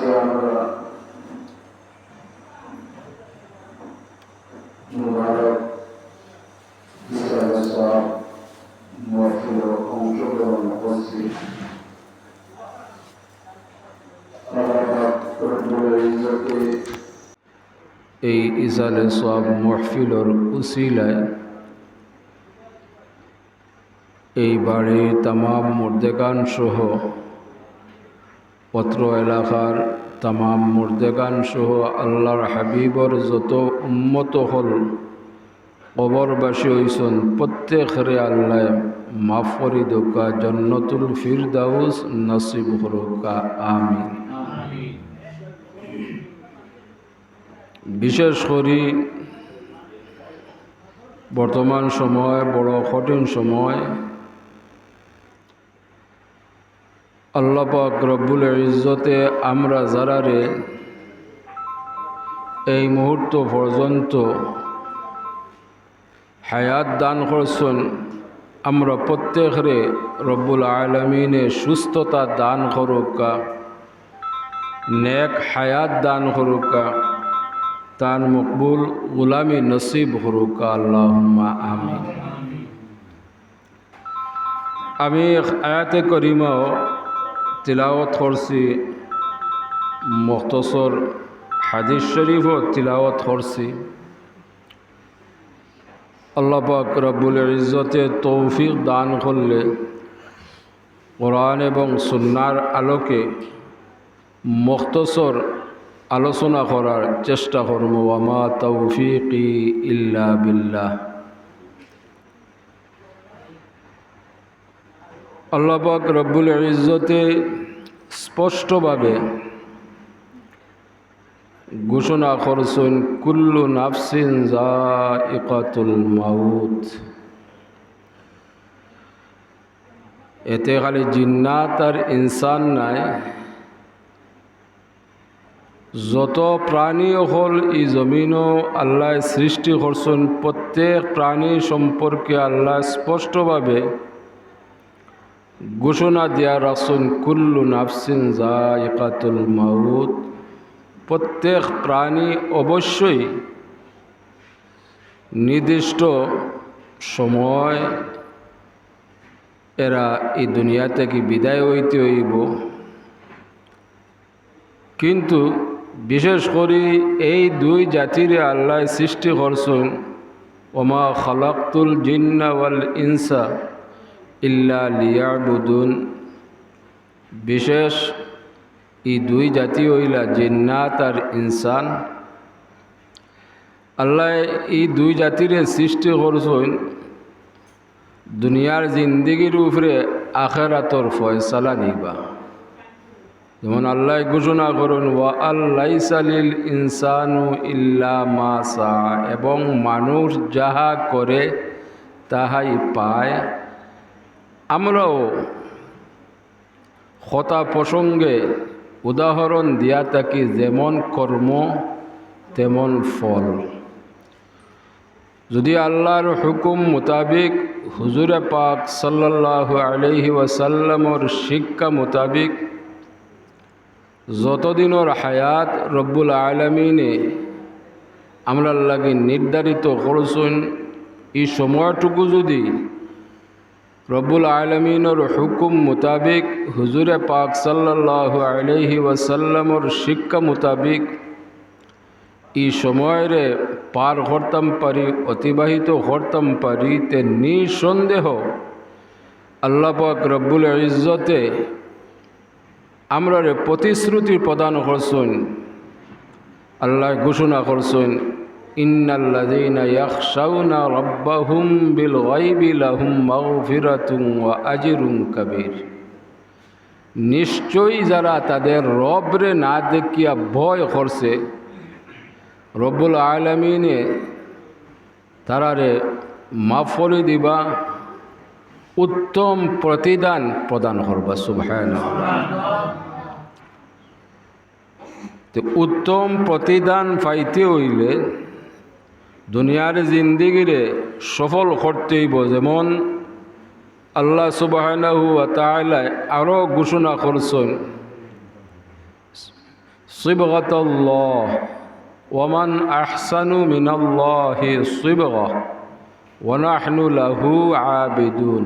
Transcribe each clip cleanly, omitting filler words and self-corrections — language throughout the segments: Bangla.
আজকে আমরা মুবারক মহফিলে অংশগ্রহণ করছি। এই ইসালে সব মহফিলর উসিলায় এই বাড়ির তামাম মুর্দেগান সহ পত্র এলাকার তামাম মুর্দেগান সহ আল্লাহর হাবিবর যত উম্মত হল কবরবাসী হইসন প্রত্যেকরে আল্লাহ মাফ করি দোকা জান্নাতুল ফিরদাউস নসিব করুকা আমিন। বিশেষ করে বর্তমান সময় বড় কঠিন সময়, আল্লাহ পাক রব্বুল ইজ্জতে আমরা যারারে এই মুহূর্ত পর্যন্ত হায়াত দান করছেন, আমরা প্রত্যেকরে রব্বুল আলামিনে সুস্থতা দান করুকা, নেক হায়াত দান করুকা, তার মকবুল গুলামি নসিব করুকা আল্লাহুম্মা আমিন। আমি আয়াতে করিমাও তিলাওয়াত করছি, মুখতসর হাদিস শরীফও তিলাওয়াত করছি। আল্লাহ পাক রব্বুল ইজ্জতে তৌফিক দান করলে কোরআন এবং সুন্নাহর আলোকে মুখতসর আলোচনা করার চেষ্টা করব। ওয়া মা তৌফিকি ইল্লা বিল্লাহ। আল্লাহ পাক রব্বুল ইজ্জতে স্পষ্টভাবে ঘোষণা করছেন, কুল্লু নাফসিন যায়িকাতুল মাউত। এতে খালি জিন্নাত আর ইনসান নাই, যত প্রাণী হল এই জমিনও আল্লাহ সৃষ্টি করছেন, প্রত্যেক প্রাণী সম্পর্কে আল্লাহ স্পষ্টভাবে ঘোষণা দিয়া রাখছেন, কুল্লু নাফসিন যায়িকাতুল মাউত। প্রত্যেক প্রাণী অবশ্যই নির্দিষ্ট সময় এরা এই দুনিয়া থেকে বিদায় হইতে হইব। কিন্তু বিশেষ করে এই দুই জাতিরে আল্লাহ সৃষ্টি করছেন, ওমা খালাকতুল জিন্না ওয়াল ইনসা ইল্লা লিয়াবুদুন। বিশেষ এই দুই জাতি হইলা জিন্নাত আর ইনসান। আল্লাহ এই দুই জাতিরে সৃষ্টি করছেন দুনিয়ার জিন্দিগির উপরে আখিরাতর ফয়সালা নিবা। যেমন আল্লাহ ঘোষণা করুন, ওয়া আল্লাইসা লিল ইনসানু ইল্লা মা সা, এবং মানুষ যাহা করে তাহাই পায়। আমরাও কথা প্রসঙ্গে উদাহরণ দিয়া থাকি, যেমন কর্ম তেমন ফল। যদি আল্লাহর হুকুম মোতাবিক, হুজুরে পাক সাল্লাল্লাহু আলাইহি ওয়াসাল্লামর শিক্ষা মোতাবিক যতদিনের হায়াত রব্বুল আলামিনে আমরা লাগে নির্ধারিত করছেন, এই সময়টুকু যদি রব্বুল আলামিনের হুকুম মোতাবিক, হুজুরে পাক সাল্লাল্লাহু আলাইহি ওয়াসাল্লামর শিক্ষা মোতাবিক এই সময়ের পার করতাম পারি, অতিবাহিত করতাম পারি, তে নিঃসন্দেহ আল্লাহ পাক রব্বুল ইজ্জতে আমরা প্রতিশ্রুতি প্রদান করছেন। আল্লাহ ঘোষণা করছেন, ইন্নাল্লাযীনা ইয়াখশাউনা রাব্বাহুম বিল গায়বি লাহুম মাগফিরাতুন ওয়া আজরুন কাবীর। নিশ্চয়ই যারা তাদের রবরে না দেখিয়া ভয় করছে, রব্বুল আলামিনে তারারে মাফ করে দিবা, উত্তম প্রতিদান প্রদান করবা। সুবহানাল্লাহ। তো উত্তম প্রতিদান পাইতে হইলে দুনিয়ার জিন্দিগিরে সফল করতে হইব। যেমন আল্লাহ সুবহানাহু ওয়া তাআলা আরও ঘোষণা করছেন, সিবগাতাল্লাহ ওয়া মান আহসানু মিনাল্লাহি সিবগা ওয়া নাহনু লাহু আবিদুন।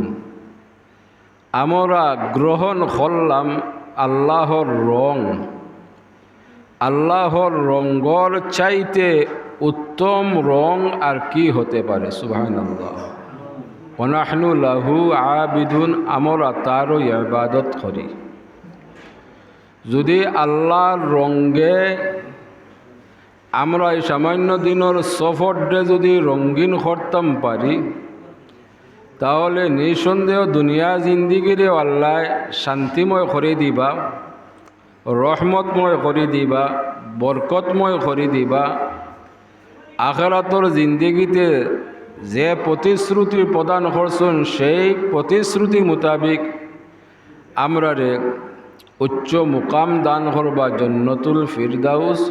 আমরা গ্রহণ করলাম আল্লাহর রং, আল্লাহর রঙ্গর চাইতে উত্তম রং আর কি হতে পারে? সুবহানাল্লাহ। ওয়া নাহনু লাহু আবিদুন, আমরা তারও ইবাদত করি। যদি আল্লাহর রঙ্গে আমরা এই সামান্য দিনের সফরটা যদি রঙিন করতাম পারি, তাহলে নিঃসন্দেহ দুনিয়া জিন্দিগিরে আল্লাহ শান্তিময় করে দিবা, রহমতময় করে দিবা, বরকতময় করে দিবা। আখিরাতের জিন্দিগিতে যে প্রতিশ্রুতি প্রদান করছেন সেই প্রতিশ্রুতি মোতাবিক আমরা উচ্চ মুকাম দান করবা, জান্নাতুল ফিরদাউস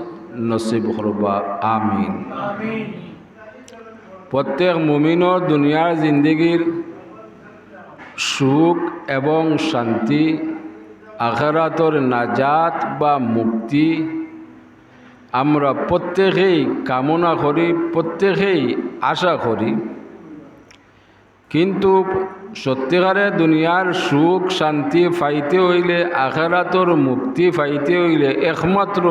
নসিব করবা। আমিন। প্রত্যেক মুমিনের দুনিয়ার জিন্দিগির সুখ এবং শান্তি, আখিরাতের নাজাত বা মুক্তি আমরা প্রত্যেকেই কামনা করি, প্রত্যেকেই আশা করি। কিন্তু সত্যিকারে দুনিয়ার সুখ শান্তি পাইতে হইলে, আখিরাতের মুক্তি পাইতে হইলে একমাত্র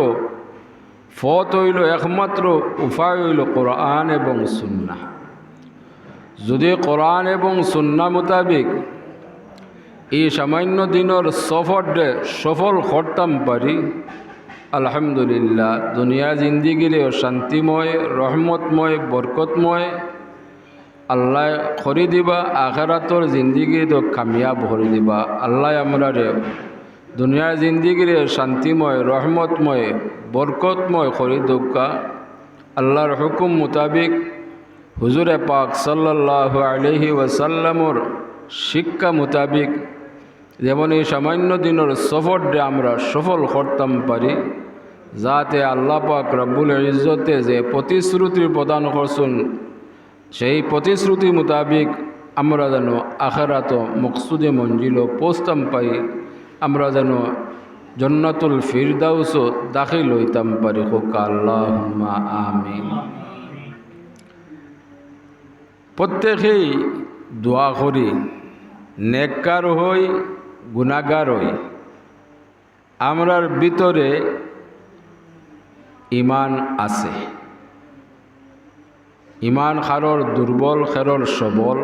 পথ হইল, একমাত্র উপায় হইল কোরআন এবং সুন্নাহ। যদি কোরআন এবং সুন্নাহ মোতাবিক এই সামান্য দিনের সফরটা সফল করতাম পারি, আলহামদুলিল্লাহ দুনিয়া জিন্দিগিরে শান্তিময়, রহমতময়, বরকতময় আল্লাহ করে দিবা। আখিরাতের জিন্দিগি তো কামিয়াব করে দিবা। আল্লাহ আমরা দুনিয়ার জিন্দিগিরে শান্তিময়, রহমতময়, বরকতময় করে দোকা। আল্লাহর হুকুম মোতাবিক হুজুরে পাক সাল্লাল্লাহু আলাইহি ওয়াসাল্লামর শিক্ষা মোতাবিক যেমন এই সামান্য দিনের সফরটা আমরা সফল করতাম পারি, যাতে আল্লাহ পাক রব্বুল ইজ্জতে যে প্রতিশ্রুতি প্রদান করছেন সেই প্রতিশ্রুতি মোতাবিক আমরা যেন আখিরাত মকসুদে মঞ্জিল পৌঁছতাম পাই, আমরা যেন জান্নাতুল ফিরদাউস দাখিল হইতাম পারি। হোক আল্লাহুম্মা আমিন। প্রত্যেকেই দোয়া করি, নেককার হই, গুনাহগার হই। আমরার ভিতরে ইমান আছে। ইমান খারর দুর্বল, খেরর সবল।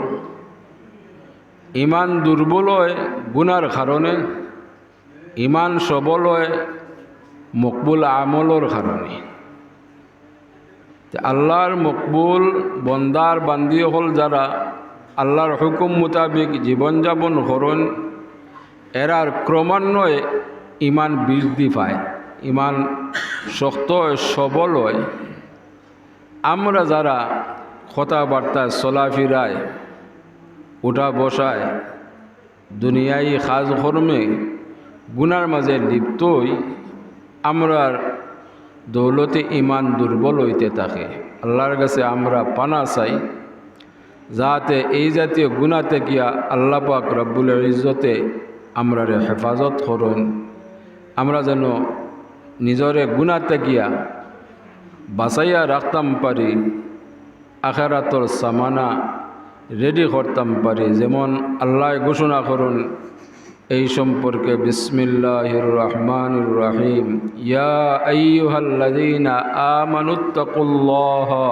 ইমান দুর্বল হয় গুনার কারণে, ইমান সবল হয় মকবুল আমলর কারণে। আল্লাহর মকবুল বন্দার বান্দি হল যারা আল্লাহর হুকুম মোতাবিক জীবনযাপন করেন, এরার ক্রমান্বয়ে ইমান বৃদ্ধি পায়, ইমান শক্ত হয়, সবল হয়। আমরা যারা কথাবার্তা চলাফিরায়, উঠা বসায়, দুনিয়ায় কাজ কর্মে গুনার মাঝে লিপ্ত হই, আমরার দৌলতে ইমান দুর্বল হইতে থাকে। আল্লাহর কাছে আমরা পানা চাই যাতে এই জাতীয় গুনাতে গিয়া আল্লাহ পাক রব্বুল ইজ্জতে আমরা হেফাজত করেন। আমরা যেন নিজরে গুনাতে গিয়া বাঁচাইয়া রাখতাম পারি, আখিরাতের সামানা রেডি করতাম পারি। যেমন আল্লাহ ঘোষণা করুন এই সম্পর্কে, বিসমিল্লাহির রহমানির রহিম, ইয়া আইয়ুহাল্লাযীনা আমানুত্তাকুল্লাহা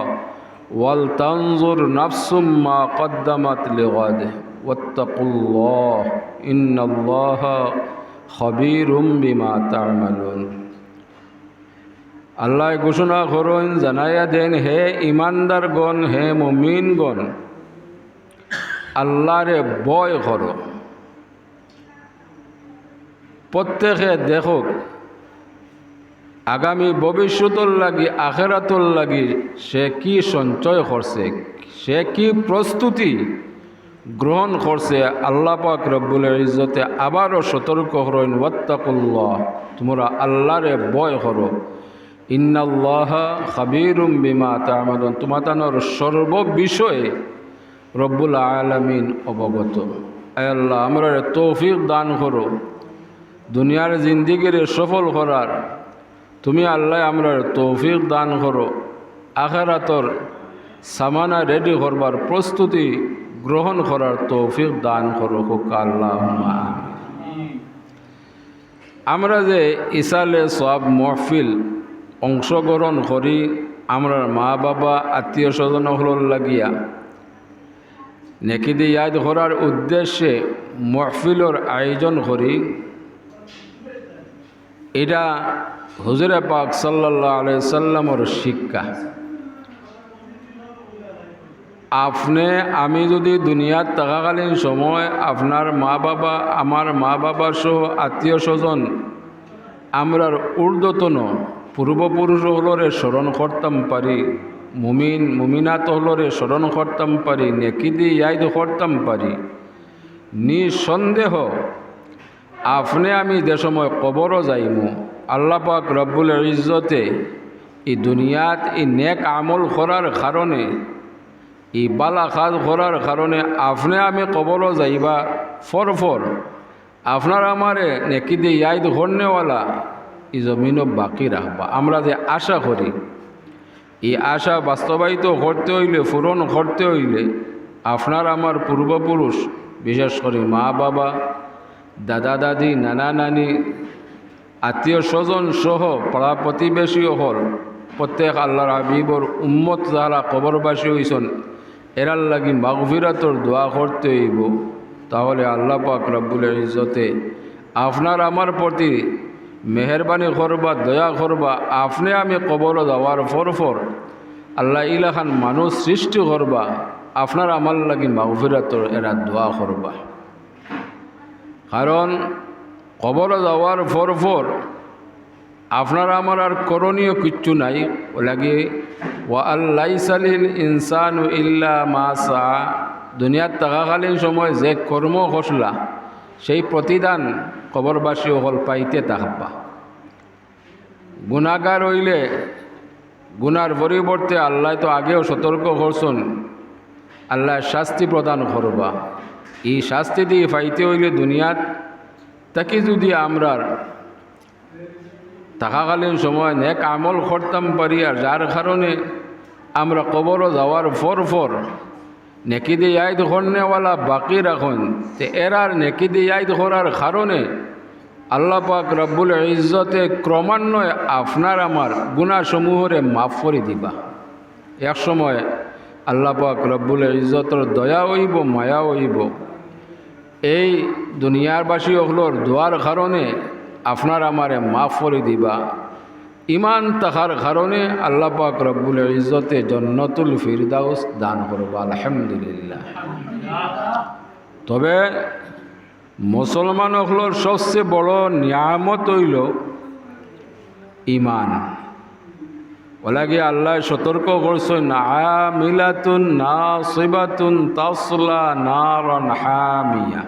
ওয়াল তানজুর নাফসুম মা কদ্দামাত লিগাদ ওয়াত্তাকুল্লাহ ইন্নাল্লাহা খাবীরুম বিমা তা'মালুন। আল্লাহ ঘোষণা করেন, জানাইয়া দেন, হে ইমানদারগণ, হে মুমিনগণ, আল্লাহরে ভয় করো। প্রত্যেকে দেখুক আগামী ভবিষ্যতর লাগি, আখিরাতর লাগি সে কি সঞ্চয় করছে, সে কি প্রস্তুতি গ্রহণ করছে। আল্লাহ পাক রব্বুল ইজ্জতে আবারও সতর্ক করেন, ওয়াত্তাকুল্লাহ, তোমরা আল্লাহরে ভয় করো, ইন্নাল্লাহা খাবীরুম বিমা তা'মালুন, তোমাদের সর্ব বিষয়ে রব্বুল আলামিন অবগত। আয় আল্লাহ আমরা তৌফিক দান করো দুনিয়ার জিন্দিগির সফল করার, তুমি আল্লাহ আমরা তৌফিক দান করো, আখিরাতর সামানা রেডি করবার প্রস্তুতি গ্রহণ করার তৌফিক দান করো হোক আল্লাহুম্মা আমিন। আমরা যে ইসালে সব মহফিল অংশগ্রহণ করি, আমরা মা বাবা আত্মীয় স্বজন হল লাগিয়া নেকি দিয়ে ইয়াদ করার উদ্দেশ্যে মহফিলর আয়োজন করি। এটা হুজুরে পাক সাল্লাল্লাহু আলাইহি সাল্লামের শিক্ষা। আপনি আমি যদি দুনিয়ার থাকাকালীন সময় আপনার মা বাবা, আমার মা বাবা সহ আত্মীয় স্বজন আমরার ঊর্ধ্বতন পূর্বপুরুষ হলরে স্মরণ করতাম পারি, মুমিন মুমিনাত হলরে স্মরণ করতাম পারি, নেকি দিয়ে ইয়াদ করতাম পারি, নিঃসন্দেহ আপনি আমি যে সময় কবরও যাইমু, আল্লাহ পাক রব্বুল ইজ্জতে এই দুনিয়াত এই নেক আমল করার কারণে, এই বালা কাজ করার কারণে আপনি আমি কবরও যাইবা ফরফর আপনার আমারে নেকি দিয়ে ইয়াদ করনেওয়ালা এই জমিনও বাকি রাখবা। আমরা যে আশা করি, এই আশা বাস্তবায়িত করতে হইলে, পূরণ করতে হইলে আপনার আমার পূর্বপুরুষ, বিশেষ করে মা বাবা, দাদা দাদি, নানা নানি, আত্মীয় স্বজন সহ পাড়া প্রতিবেশী হল প্রত্যেক আল্লাহর হাবিবর উম্মত যারা কবরবাসী হইছেন এরার লাগি মাগফিরাতর দোয়া করতে হইব। তাহলে আল্লাহ পাক রব্বুল ইজ্জতে আপনার আমার প্রতি মেহরবানি করবা, দয়া করবা। আপনি আমি কবর যাওয়ার ফরফর আল্লাহ ইলাখান মানুষ সৃষ্টি করবা, আপনার আমার লাগি মাগফিরাতর এরা দোয়া করবা। কারণ কবর যাওয়ার ফরফর আপনার আমার আর করণীয় কিচ্ছু নাই। ও লাগে ওয়া আল্লাইসা লিল ইনসানু ইল্লা মা সা, দুনিয়ার থাকাকালীন সময় যে কর্ম করলা সেই প্রতিদান কবরবাসী হল পাইতে থাকবা। গুনাহগার হইলে গুনার পরিবর্তে আল্লাহ তো আগেও সতর্ক করছেন, আল্লাহ শাস্তি প্রদান করবা। এই শাস্তি দিয়ে পাইতে হইলে দুনিয়ার তাকে যদি আমরা থাকাকালীন সময় নেক আমল করতাম পারি, আর যার কারণে আমরা কবরও যাওয়ার ফরফর নেকি দিয়ে ইয়াদ করনেওয়ালা বাকি রাখুন, তো এরার নেকি দিয়ে ইয়াদ করার কারণে আল্লাহ পাক রব্বুল ইজ্জতে ক্রমান্বয়ে আপনার আমার গুনাহসমূহরে মাফ করে দিবা। এক সময় আল্লাহ পাক রব্বুল ইজ্জতের দয়া হইব, মায়া হইব। এই দুনিয়ারবাসী হলোর দোয়ার কারণে আপনার আমারে মাফ করে দিবা। ইমান থাকার কারণে আল্লাহ পাক রব্বুল ইজ্জতে জান্নাতুল ফিরদাউস দান করবা। আলহামদুলিল্লাহ। তবে মুসলমান হলোর সবচেয়ে বড় নিয়ামত হইল ইমান। ওলাগে আল্লাহ সতর্ক করছেন, আমিলাতুন নাসিবাতুন তাসলা নারান হামিয়া।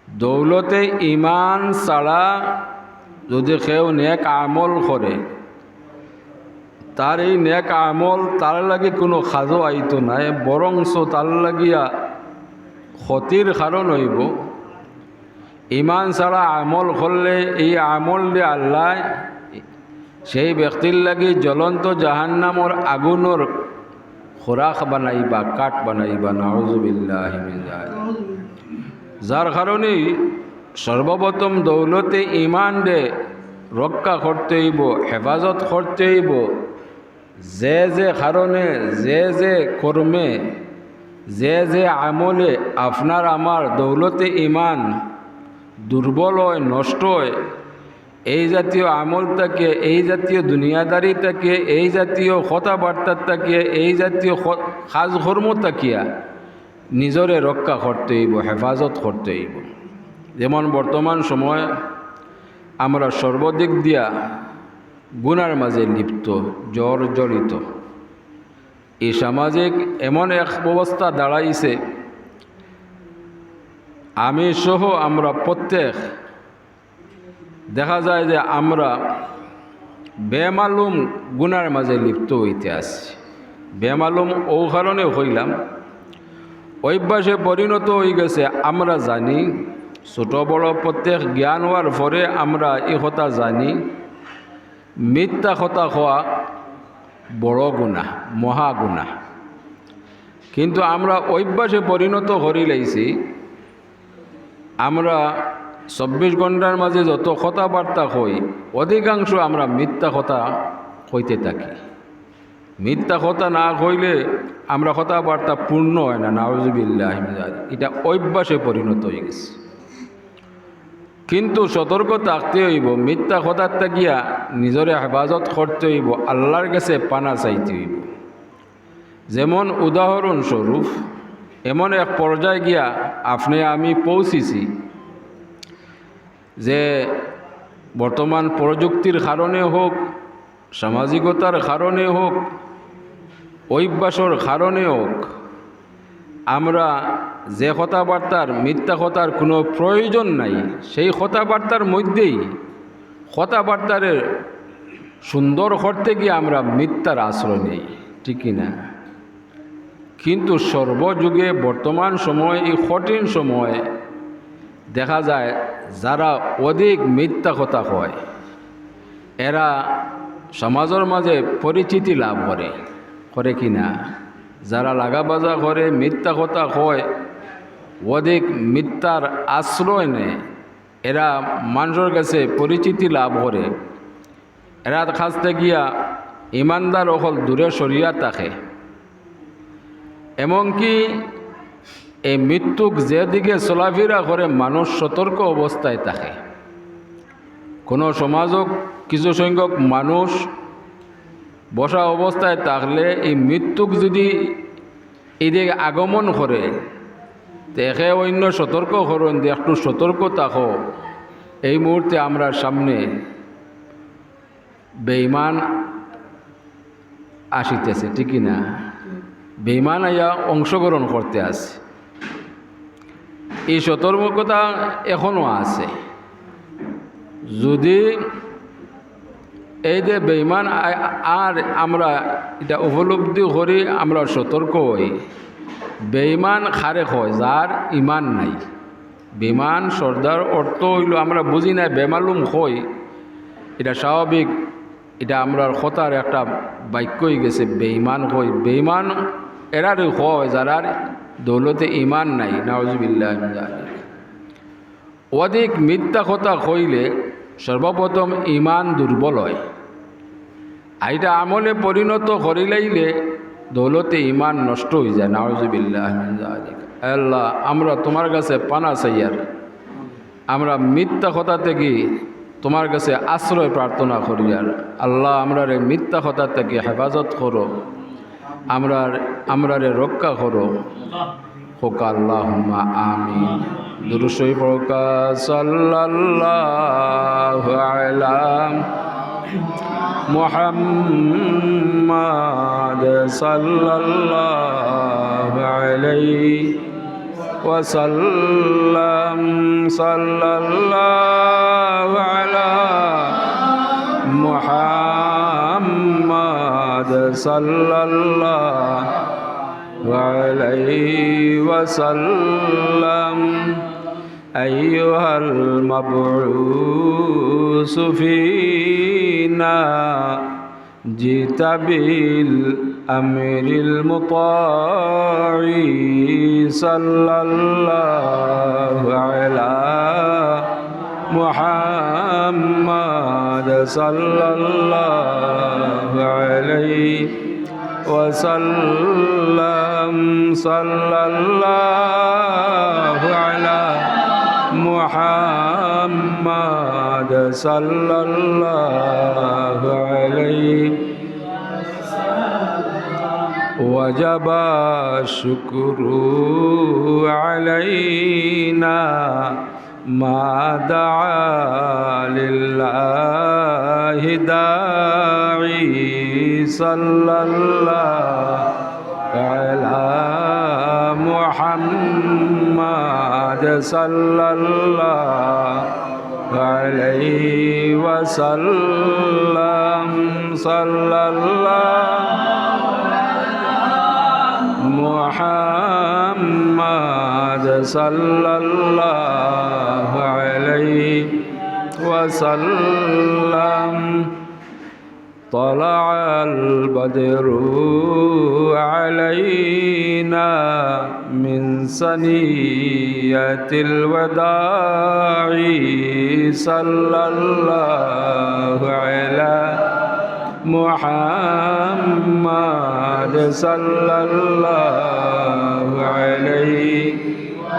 দৌলতে ইমান ছাড়া যদি কেউ নেক আমল করে, তার এই নেক আমল তার লাগে কোনো খাজো আইতো নাই, বরংস তার লাগিয়া ক্ষতির কারণ হইব। ইমান ছাড়া আমল করলে এই আমল দিয়ে আল্লাহ সেই ব্যক্তির লাগি জ্বলন্ত জাহান্নামর আগুনের খোরাক বানাইবা, কাঠ বানাইবা। নাউযুবিল্লাহি মিন যালিক। যার কারণেই সর্বপ্রথম দৌলতে ইমান দে রক্ষা করতে হইব, হেফাজত করতে হইব। যে যে কারণে, যে যে কর্মে, যে যে আমলে আপনার আমার দৌলতে ইমান দুর্বল হয়, নষ্ট হয়, এই জাতীয় আমল থাকে, এই জাতীয় দুনিয়াদারি থাকে, এই জাতীয় কথাবার্তা থাকে, এই জাতীয় কাজকর্ম থাকিয়া নিজরে রক্ষা করতে হইব, হেফাজত করতে হইব। যেমন বর্তমান সময় আমরা সর্বদিক দিয়া গুনার মাঝে লিপ্ত, জর্জরিত। এই সামাজিক এমন এক অবস্থা দাঁড়াইছে, আমি সহ আমরা প্রত্যেক দেখা যায় যে আমরা বেমালুম গুনার মাঝে লিপ্ত হইতে আসছি। বেমালুম ও কারণে হইলাম, অভ্যাসে পরিণত হয়ে গেছে। আমরা জানি, ছোট বড় প্রত্যেক জ্ঞান হওয়ার পরে আমরা এই কথা জানি মিথ্যা কথা হওয়া বড় গুনাহ, মহা গুনাহ। কিন্তু আমরা অভ্যাসে পরিণত করি লাইছি, আমরা 24 ঘন্টার মাঝে যত কথাবার্তা হই অধিকাংশ আমরা মিথ্যা কথা কইতে থাকি। মিথ্যা কথা না কইলে আমরা কথাবার্তা পূর্ণ হয় না, নাউজুবিল্লাহ। এটা অভ্যাসে পরিণত হয়ে গেছে। কিন্তু সতর্ক থাকতে হইব, মিথ্যা কথার গিয়া নিজরে হেফাজত করতে হইব, আল্লাহর কাছে পানা চাইতে হইব। যেমন উদাহরণস্বরূপ এমন এক পর্যায়ে গিয়া আপনি আমি পৌঁছেছি যে বর্তমান প্রযুক্তির কারণে হোক, সামাজিকতার কারণে হোক, অভ্যাসের কারণে হোক, আমরা যে কথাবার্তার মিথ্যা কথার কোনো প্রয়োজন নাই, সেই কথাবার্তার মধ্যেই কথাবার্তার সুন্দর করতে গিয়ে আমরা মিথ্যার আশ্রয় নেই, ঠিক না? কিন্তু সর্বযুগে বর্তমান সময়ে, এই কঠিন সময়ে দেখা যায় যারা অধিক মিথ্যা কথা কয় এরা সমাজের মাঝে পরিচিতি লাভ করে কি না? যারা লাগাবাজা করে, মিথ্যা কথা কয়, অধিক মিথ্যার আশ্রয় নেয়, এরা মানুষের কাছে পরিচিতি লাভ করে। এরা কাছতে গিয়া ইমানদার অকল দূরে সরিয়া থাকে। এমনকি এই মৃত্যুক যেদিকে চলাফেরা করে মানুষ সতর্ক অবস্থায় থাকে। কোনো সমাজক কিছু সংখ্যক মানুষ বসা অবস্থায় থাকলে এই মৃত্যুক যদি এদিকে আগমন করে, দেখে অন্য সতর্ক করেন যে একটু সতর্ক থাকো, এই মুহূর্তে আমরা সামনে বেঈমান আসিতেছে, ঠিক না? বেঈমান আইয়া অংশগ্রহণ করতে আছে। এই সতর্কতা এখনও আছে। যদি এই যে বেঈমান আর আমরা এটা উপলব্ধি করি, আমরা সতর্ক হই। বেঈমান খারে হয় যার ইমান নাই। বেঈমান সর্দার অর্থ হইল আমরা বুঝি না, বেমালুম হই, এটা স্বাভাবিক, এটা আমরা কথার একটা বাক্য হয়ে গেছে। বেঈমান হই, বেঈমান এরারে হয় যারার দৌলতে ইমান নাই, নাউজুবিল্লাহ। অধিক মিথ্যা কথা কইলে সর্বপ্রথম ইমান দুর্বল হয়। এটা আমলে পরিণত করিলাইলে দৌলতে ইমান নষ্ট হয়ে যায়, নাউজুবিল্লাহ। আল্লাহ, আমরা তোমার কাছে পানা চাইয়ার, আমরা মিথ্যা কথা থেকে তোমার কাছে আশ্রয় প্রার্থনা করি। আর আল্লাহ, আমরা রে মিথ্যা কথা থেকে হেফাজত করো, আমরা রে রক্ষা করো। হোক আল্লাহুম্মা আমিন। দুরূদ শরীফ পড়া সাল্লাল্লাহু আলা মুহাম্মাদ সাল্লাল্লাহু আলাইহি ওয়াসাল্লাম। সাল্লাল্লাহু আলা মুহাম্মাদ সাল্লাল্লাহু আলাইহি ওয়াসাল্লাম। আইয়ুহাল মাবউসু ফীনা জিতা বিল আমিরিল মুতাঈ সাল্লাল্লাহু আলা মুহাম্মাদ সাল্লাল্লাহু আলাইহি ওয়াসাল্লাম। সাল্লাল্লাহু আলা মুহাম্মাদ সাল্লাল্লাহু আলাইহি ওয়াজাবা শুকরু আলাইনা মা দাআ লিল্লাহি দাঈ সাল্লাল্লাহু আলা মুহাম্মাদ সাল্লাল্লাহু আলাইহি ওয়াসাল্লাম। সাল্লাল্লাহু মুহাম্মাদ সাল্লাল্লাহু আলাইহি ওয়াসাল্লাম। طلع البدر علينا من ثنية الوداع صلى الله على محمد صلى الله عليه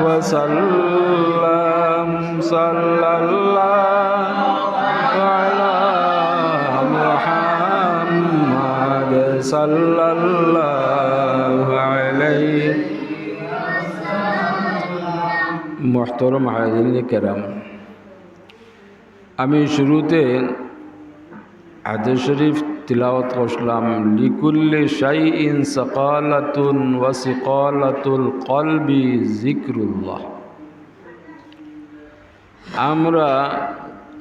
وسلم صلى الله على محمد صلى الله عليه محترم حاضرین کرام আমি শুরুতে হাদিস শরীফ তিলাওয়াত করলাম লিকুল্লি শাইইন সাকালাতুন ওয়া সিকালাতুল কলবি যিকরুল্লাহ। আমরা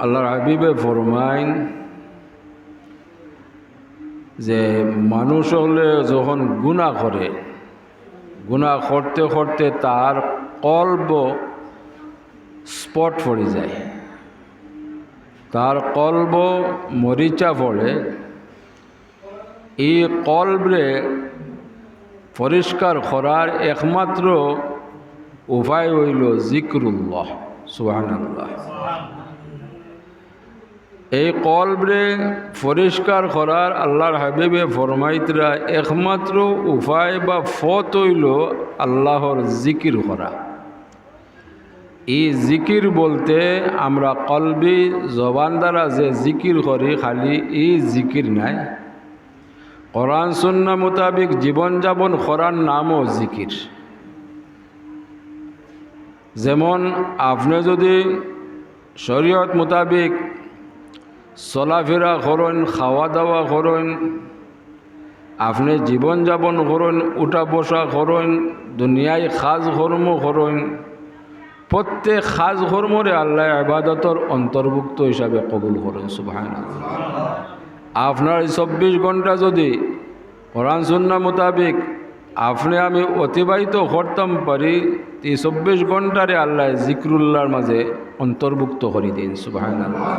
আল্লাহর হাবিবে ফরমাইন যে মানুষ হলে যখন গুনাহ করে, গুনাহ করতে করতে তার কলব স্পট পড়ে যায়, তার কলব মরিচা পড়ে। এই কলবরে পরিষ্কার করার একমাত্র উপায় হইল যিকরুল্লাহ, সুবহানাল্লাহ। এই কলবরে পরিষ্কার করার আল্লাহর হাবিবে ফরমাইতরা একমাত্র উপায় বা ফত হইল আল্লাহর জিকির করা। এই জিকির বলতে আমরা কলবি জবান দ্বারা যে জিকির করি খালি এই জিকির নাই, কোরআন সুন্নাহ মোতাবিক জীবনযাপন করার নামও জিকির। যেমন আপনি যদি শরীয়ত মোতাবিক চলাফেরা করেন, খাওয়া দাওয়া করেন, আপনি জীবনযাপন করেন, উঠা বসা করেন, দুনিয়ায় খাজ কর্ম করেন, প্রত্যেক খাজ কর্মরে আল্লাহ ইবাদতর অন্তর্ভুক্ত হিসাবে কবুল করেন, সুবহানাল্লাহ। আপনার 24 ঘন্টা যদি কোরআন সুন্নাহ মোতাবিক আপনি আমি অতিবাহিত করতাম পারি, এই 24 ঘন্টারে আল্লাহ জিকরুল্লাহর মাঝে অন্তর্ভুক্ত করে দিন, সুবহানাল্লাহ,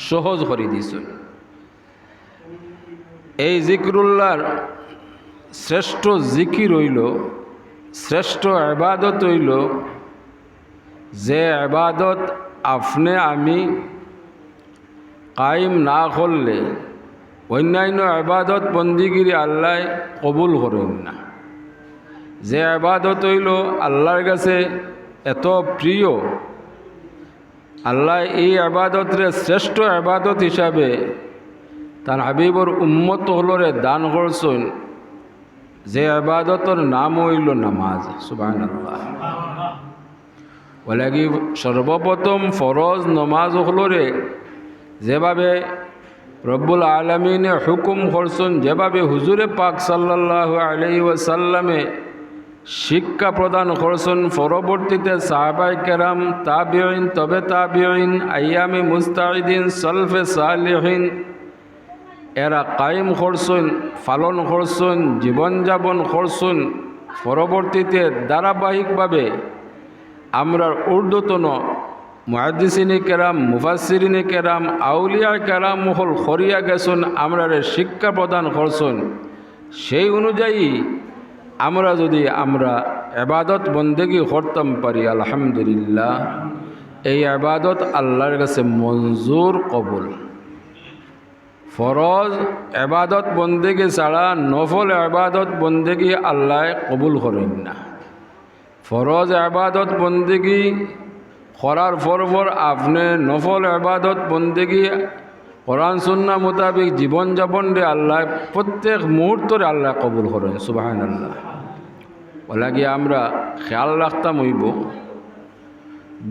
সহজ করে দিয়েছেন। এই জিকরুল্লাহর শ্রেষ্ঠ জিকির হইল, শ্রেষ্ঠ ইবাদত হইল যে ইবাদত আপনি আমি কায়েম না করলে অন্যান্য ইবাদত বন্দিগিরি আল্লাহ কবুল করেন না। যে ইবাদত হইল আল্লাহর কাছে এত প্রিয়, আল্লাহ এই ইবাদতরে শ্রেষ্ঠ ইবাদত হিসাবে তার হাবিবর উম্মত হলরে দান করছেন, যে ইবাদতর নাম হইল নামাজ, সুবহানাল্লাহ। ওলাগি সর্বপ্রথম ফরজ নমাজ হলরে যেভাবে রব্বুল আলামিনে হুকুম করছেন, যেভাবে হুজুরে পাক সাল্লাল্লাহু আলাইহি ওয়াসাল্লামে শিক্ষা প্রদান করছেন, পরবর্তীতে সাহাবায়ে কেরাম, তাবিঈন, তবে তাবিঈন, আইয়ামে মুস্তাঈদিন, সালফে সালিহিন এরা কায়েম করছেন, পালন করছেন, জীবনযাপন করছেন। পরবর্তীতে ধারাবাহিকভাবে আমরা ঊর্ধ্বতন মুহাদ্দিসিনে কেরাম, মুফাসসিরিনে কেরাম, আউলিয়া কেরাম মহল খরিয়া গেছেন, আমরা শিক্ষা প্রদান করছেন। সেই অনুযায়ী আমরা যদি ইবাদত বন্দেগী করতাম পারি, আলহামদুলিল্লাহ, এই ইবাদত আল্লাহর কাছে মঞ্জুর, কবুল। ফরজ ইবাদত বন্দেগী ছাড়া নফল ইবাদত বন্দেগী আল্লাহ কবুল করেন না। ফরজ ইবাদত বন্দেগী করার পর আপনি নফল ইবাদত বন্দেগী কোরআন সুন্নাহ মোতাবিক জীবনযাপন রে আল্লাহ প্রত্যেক মুহূর্তরে আল্লাহ কবুল করেন, সুবহানাল্লাহ। ওলাগি আমরা খেয়াল রাখতাম হইব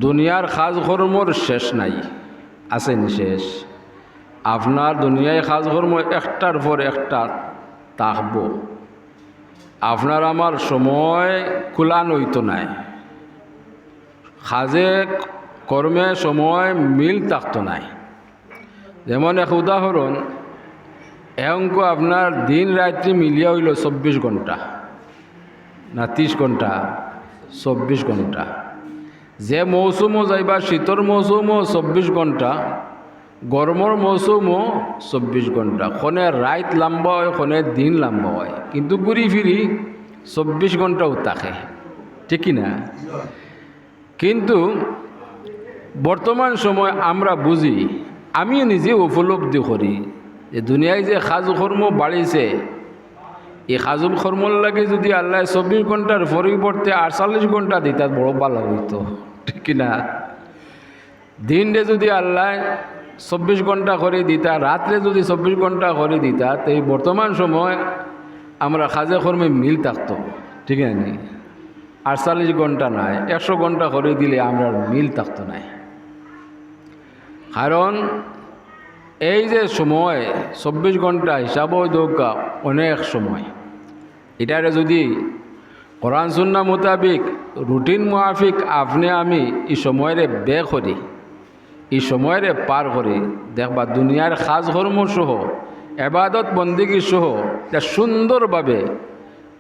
দুনিয়ার কাজ কর্মর শেষ নাই, আসেনি শেষ। আপনার দুনিয়ায় কাজ কর্ম একটার পর একটা থাকব, আপনার আমার সময় কুলান হইতো নাই, কাজে কর্মে সময় মিল থাকতো নাই। যেমন এক উদাহরণ, অঙ্ক আপনার দিন রাত্রি মিলিয়া হইল 24 ঘন্টা না 30 ঘন্টা, 24 ঘন্টা। যে মৌসুমও যাইবা, শীতর মৌসুমও 24 ঘন্টা, গরমের মৌসুমও 24 ঘন্টা, ক্ষণে রাত লম্বা হয়, ক্ষণে দিন লম্বা হয়, কিন্তু ঘুরি ফিরি 24 ঘন্টাও থাকে, ঠিক কি না? কিন্তু বর্তমান সময় আমরা বুঝি, আমিও নিজে উপলব্ধি করি যে দুনিয়ায় যে খাজ কর্ম বাড়িছে, এই খাজুল কর্মর লাগে যদি আল্লাহ 24 ঘন্টার পরিবর্তে 48 ঘন্টা দিতা বড় ভালো হইতো, ঠিক কি না? দিনরে যদি আল্লাহ 24 ঘন্টা করে দিতা, রাত্রে যদি 24 ঘন্টা করে দিতা, তো এই বর্তমান সময় আমরা খাজে কর্মে মিল থাকতো, ঠিক আছে? 48 ঘন্টা নাই, 100 ঘন্টা করে দিলে আমরা মিল থাকতো না। কারণ এই যে সময় 24 ঘন্টা হিসাবও দৌকা অনেক সময়, এটারে যদি কোরআন সুন্নাহ মোতাবিক রুটিন মুআফিক আপনি আমি এই সময়ের বে করি, এই সময়ের পার করি, দেখবা দুনিয়ার খাজ কর্ম সহ এবাদত বন্দিগি সহ এটা সুন্দরভাবে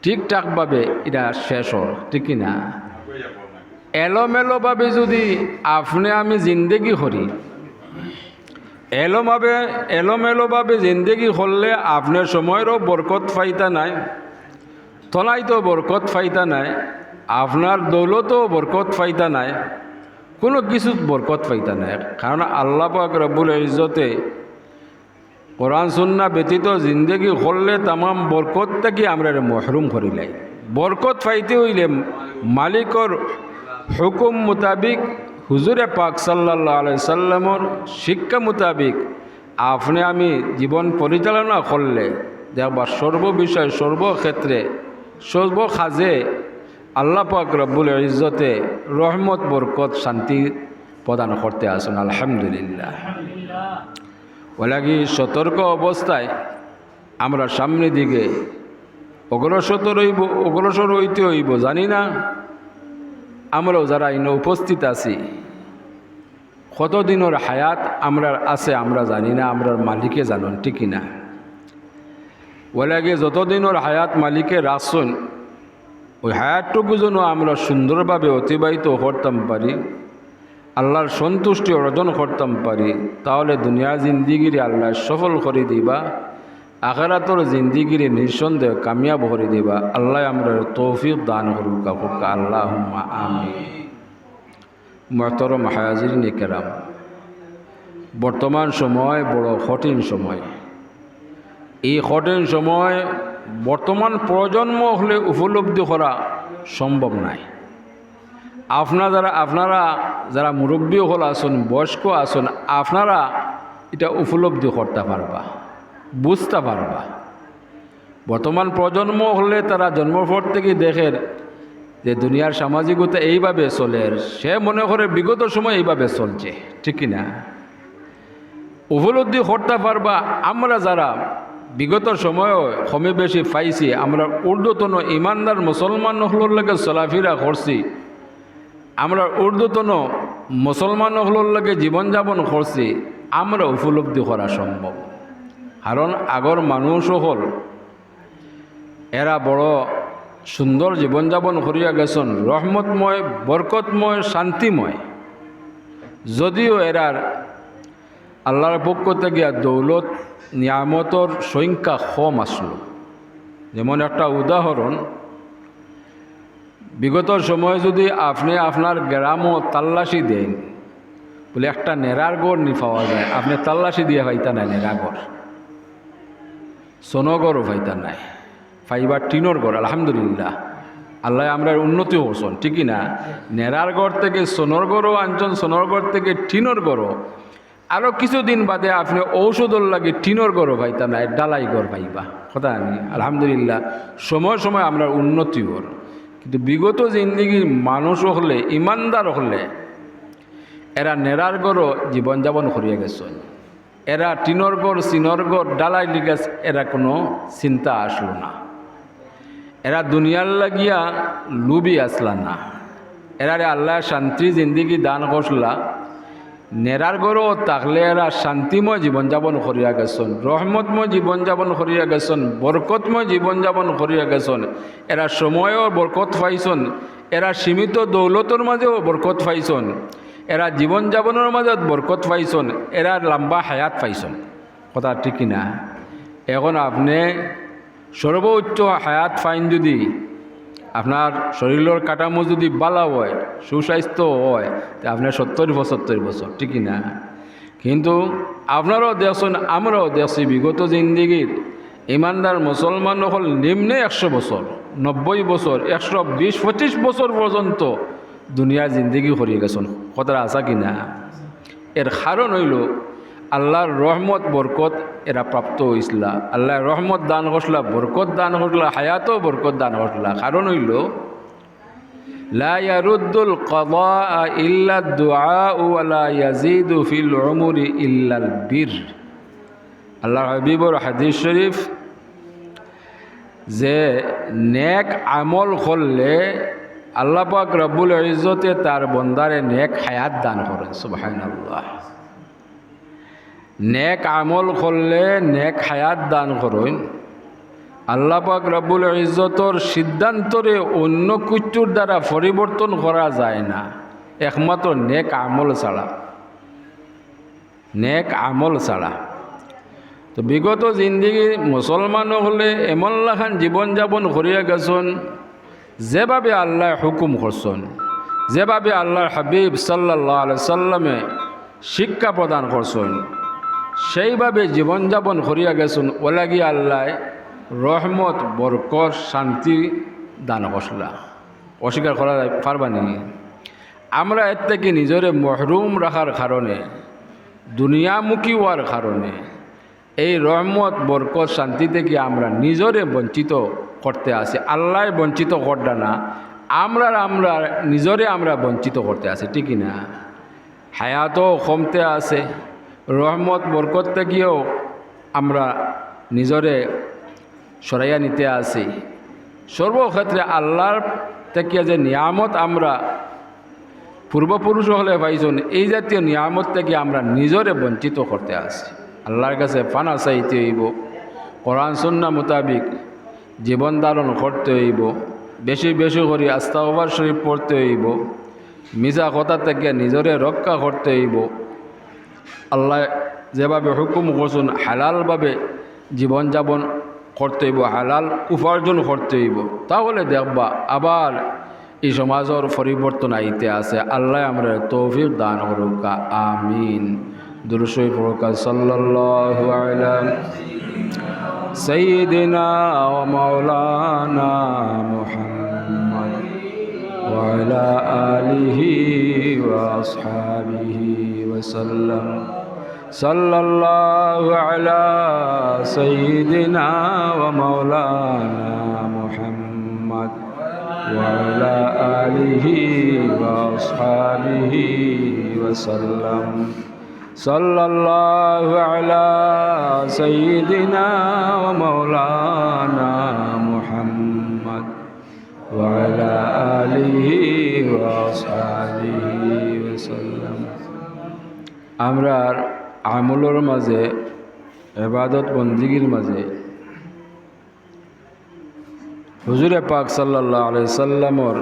ঠিকঠাকভাবে এটা শেষ হয়, ঠিক না? এলোমেলোভাবে যদি আপনি আমি জিন্দেগি করি, এলোমেলোভাবে জিন্দেগি করলে আপনার সময়েরও বরকত ফাইতা নাই, তলাই তো বরকত ফাইতা নাই, আপনার দৌলতও বরকত ফাইতা নাই, কোনো কিছু বরকত ফাইতা নাই। কারণ আল্লাহ পাক রব্বুল ইজ্জতে কোরআন সুন্নাহ ব্যতীত জিন্দেগি করলে তামাম বরকত থেকে আমরা মহরুম করিলাই। বরকত ফাইতে হইলে মালিকর হুকুম মোতাবিক, হুজুরে পাক সাল্লাল্লাহু আলাইহি সাল্লামর শিক্ষা মোতাবিক আপনি আমি জীবন পরিচালনা করলে দেখবা সর্ববিষয় সর্বক্ষেত্রে সর্বকাজে আল্লাহ পাক রব্বুল ইজ্জতে রহমত বরকত শান্তি প্রদান করতে আসুন, আলহামদুলিল্লাহ। ওলাগি সতর্ক অবস্থায় আমরা সামনের দিকে অগ্রসর হইতে হইব। জানি না আমরাও যারা ইনো উপস্থিত আছি কতদিনের হায়াত আমরা আছে আমরা জানি না, আমরার মালিকে জানুন, ঠিক না? ওলাগে যতদিনের হায়াত মালিকে রাখছেন ওই হায়াতটুকু যেন আমরা সুন্দরভাবে অতিবাহিত করতাম পারি, আল্লাহর সন্তুষ্টি অর্জন করতাম পারি, তাহলে দুনিয়ার জিন্দিগিরে আল্লাহ সফল করে দিবা, আখিরাতের জিন্দিগিরে নিঃসন্দেহ কামিয়াব করে দিবা। আল্লাহ আমরা তৌফিক দান করুক, আল্লাহুম্মা আমিন। মুহতারাম হাজিরিন কিরাম, বর্তমান সময় বড় কঠিন সময়। এই কঠিন সময় বর্তমান প্রজন্ম হলে উপলব্ধি করা সম্ভব নাই। আপনারা যারা মুরব্বী হল আসুন, বয়স্ক আসুন, আপনারা এটা উপলব্ধি করতে পারবা, বুঝতে পারবা। বর্তমান প্রজন্ম হলে তারা জন্মপর থেকে দেখেন যে দুনিয়ার সামাজিকতা এইভাবে চলে, সে মনে করে বিগত সময় এইভাবে চলছে, ঠিক না? উপলব্ধি করতে পারবা আমরা যারা বিগত সময়ও কমে বেশি পাইছি, আমরা ঊর্ধ্বতন ইমানদার মুসলমান হলোর লাগে চলাফেরা করছি, আমরা ঊর্ধ্বতন মুসলমান হলোর লাগে জীবনযাপন করছি, আমরা উপলব্ধি করা সম্ভব। কারণ আগর মানুষ হল এরা বড় সুন্দর জীবনযাপন করিয়া গেছেন, রহমতময়, বরকতময়, শান্তিময়। যদিও এরার আল্লাহর পক্ষ থেকে দৌলত নিয়ামতর সংখ্যা কম আসলো। যেমন একটা উদাহরণ, বিগত সময় যদি আপনি আপনার গ্রামও তাল্লাশি দেন, বলে একটা নেড়ার গড় নি পাওয়া যায়, আপনি তাল্লাশি দিয়ে পাইতা নাই নেড়াগড়, সোনগড়ও পাইতা নাই, ফাইবার টিনোর গড়। আলহামদুলিল্লাহ, আল্লাহ আমরা উন্নতি করছেন, ঠিকই না? নেড়ার গড় থেকে সোনর গড়ও আনছেন, সোনর গড় থেকে টিনোর গড়ও। আরও কিছুদিন বাদে আপনি ঔষধর লাগে টিনোর গড়ও পাইতা নাই, ডালাই গড় পাইবা, কথা আমি। আলহামদুলিল্লাহ, সময় সময় আমরা উন্নতি কর। কিন্তু বিগত জিন্দিগির মানুষ হলে, ইমানদার হলে এরা নেড়ার গড়ও জীবনযাপন করিয়া গেছেন, এরা টিনোর গড়, সিনর গড়, ডালাই লিগাস এরা কোনো চিন্তা আসলো না, এরা দুনিয়ার লাগিয়া লুবি আসলা না, এরারে আল্লাহ শান্তি জিন্দিগি দান করলা। নেড়ার গড়ও থাকলে এরা শান্তিময় জীবনযাপন করিয়া গেছেন, রহমতময় জীবনযাপন করিয়া গেছেন, বরকতময় জীবনযাপন করিয়া গেছেন। এরা সময়ও বরকত পাইছেন, এরা সীমিত দৌলতর মাঝেও বরকত পাইছেন, এরা জীবনযাপনের মাজত বরকত পাইছন, এরা লম্বা হায়াত পাইছন, কথা ঠিক না? এখন আপনি সর্বোচ্চ হায়াত ফাইন যদি আপনার শরীরের কাঠামো যদি বালা হয়, সুস্বাস্থ্য হয়, তা আপনার 70-75 বছর, ঠিক না? কিন্তু আপনারাও দেখছেন, আমরাও দেখছি বিগত জিন্দিগির ইমানদার মুসলমান হল নিম্নে 100 বছর, 90 বছর, 120-25 বছর পর্যন্ত দুনিয়ার জিন্দিগি করিয়ে গেছেন, কথাটা আসা কিনা? এর কারণ হইল আল্লাহর রহমত বরকত এরা প্রাপ্ত হয়েছিলা, আল্লাহর রহমত দান করছিলা, বরকত দান করছিলা, হায়াতও বরকত দান করছিলা। কারণ হইল লা ইয়ারুদ্দুল কাদা ইল্লা দুআ ওয়া লা ইয়াজিদু ফিল উমরি ইল্লাল বির। আল্লাহর হাবিবর হাদিস শরীফ যে নেক আমল করলে আল্লাহ পাক রব্বুল ইজ্জতে তার বন্দারে নেক হায়াত দান করেন, সুবহানাল্লাহ। নেক আমল করলে নেক হায়াত দান করেন। আল্লাহ পাক রব্বুল ইজ্জতর সিদ্ধান্তরে অন্য কিছুর দ্বারা পরিবর্তন করা যায় না, একমাত্র নেক আমল ছাড়া, নেক আমল ছাড়া। তো বিগত জিন্দিগি মুসলমান হলে এমন লাখান জীবনযাপন করিয়া গেছেন যেভাবে আল্লাহ হুকুম করছেন, যেভাবে আল্লাহর হাবিব সাল্লাল্লাহু আলাইহি সাল্লামে শিক্ষা প্রদান করছেন, সেইভাবে জীবনযাপন করিয়া গেছেন। ওলাগি আল্লাহ রহমত বরকত শান্তি দান করছিলা, অস্বীকার করা পারবানি? আমরা এর থেকে নিজরে মহরুম রাখার কারণে, দুনিয়ামুখী হওয়ার কারণে এই রহমত বরকত শান্তি থেকে আমরা নিজরে বঞ্চিত করতে আসি। আল্লাহ বঞ্চিত করডা না, আমরা নিজরে আমরা বঞ্চিত করতে আসি, ঠিক না? হায়াতও কমতে আছে, রহমত বরকত থেকেও আমরা নিজরে সরাইয়া নিতে আসি। সর্বক্ষেত্রে আল্লাহর থেকে যে নিয়ামত আমরা পূর্বপুরুষ হলে পাইছেন, এই জাতীয় নিয়ামত থেকে আমরা নিজরে বঞ্চিত করতে আসি। আল্লাহর কাছে ফানা চাইতে হইব, কোরআন সুন্নাহ মোতাবিক জীবন ধারণ করতে হইব, বেশি বেশি করে আস্তাগফার শরীফ পড়তে হইব, মিছা কথা থেকে নিজরে রক্ষা করতে হইব। আল্লাহ যেভাবে হুকুম করছেন হালালভাবে জীবনযাপন করতে হইব, হালাল উপার্জন করতে হইব। তাহলে দেখবা আবার এই সমাজের পরিবর্তন আইতে আছে। আল্লাহ আমরা তৌফিক দান করুক, আমিন। দুরূদ শরীফ পড়ুক, সাল্লাল্লাহু আলা সাইয়্যিদিনা ওয়া মাওলানা মুহাম্মদ ওয়া আলা আলিহি ওয়া আসহাবিহি ওয়া সাল্লাম। সাল্লাল্লাহু আলা সাইয়্যিদিনা ওয়া মাওলানা মুহাম্মদ ওয়া আলা আলিহি ওয়া আসহাবিহি ওয়া সাল্লাম। সাল্লাল্লাহু আলা সাইয়্যিদিনা ওয়া মাওলানা মুহাম্মদ ওয়া আলা আলিহি ওয়া আসহাবিহি ওয়া সাল্লাম। আমরা আমলের মাঝে, ইবাদত বন্দিগির মাঝে হুজুরে পাক সাল্লাল্লাহু আলাইহি সাল্লামর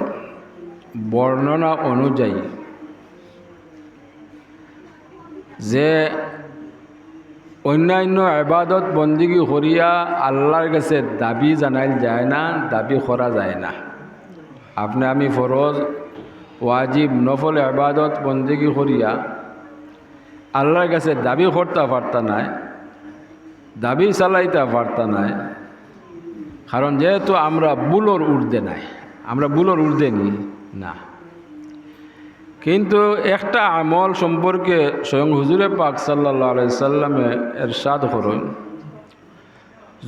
বর্ণনা অনুযায়ী যে অন্যান্য ইবাদত বন্দিগি করিয়া আল্লাহর কাছে দাবি জানাইল যায় না, দাবি করা যায় না। আপনি আমি ফরজ ওয়াজিব নফল ইবাদত বন্দিগি করিয়া আল্লাহর কাছে দাবি করতে পারতা নাই, দাবি চালাইতে পারতা নাই। কারণ যেহেতু আমরা বুলোর ঊর্ধ্বে নাই, আমরা বুলোর ঊর্ধ্বে নি না। কিন্তু একটা আমল সম্পর্কে স্বয়ং হুজুরে পাক সাল্লাল্লাহু আলাইহি সাল্লামে ইরশাদ করেন,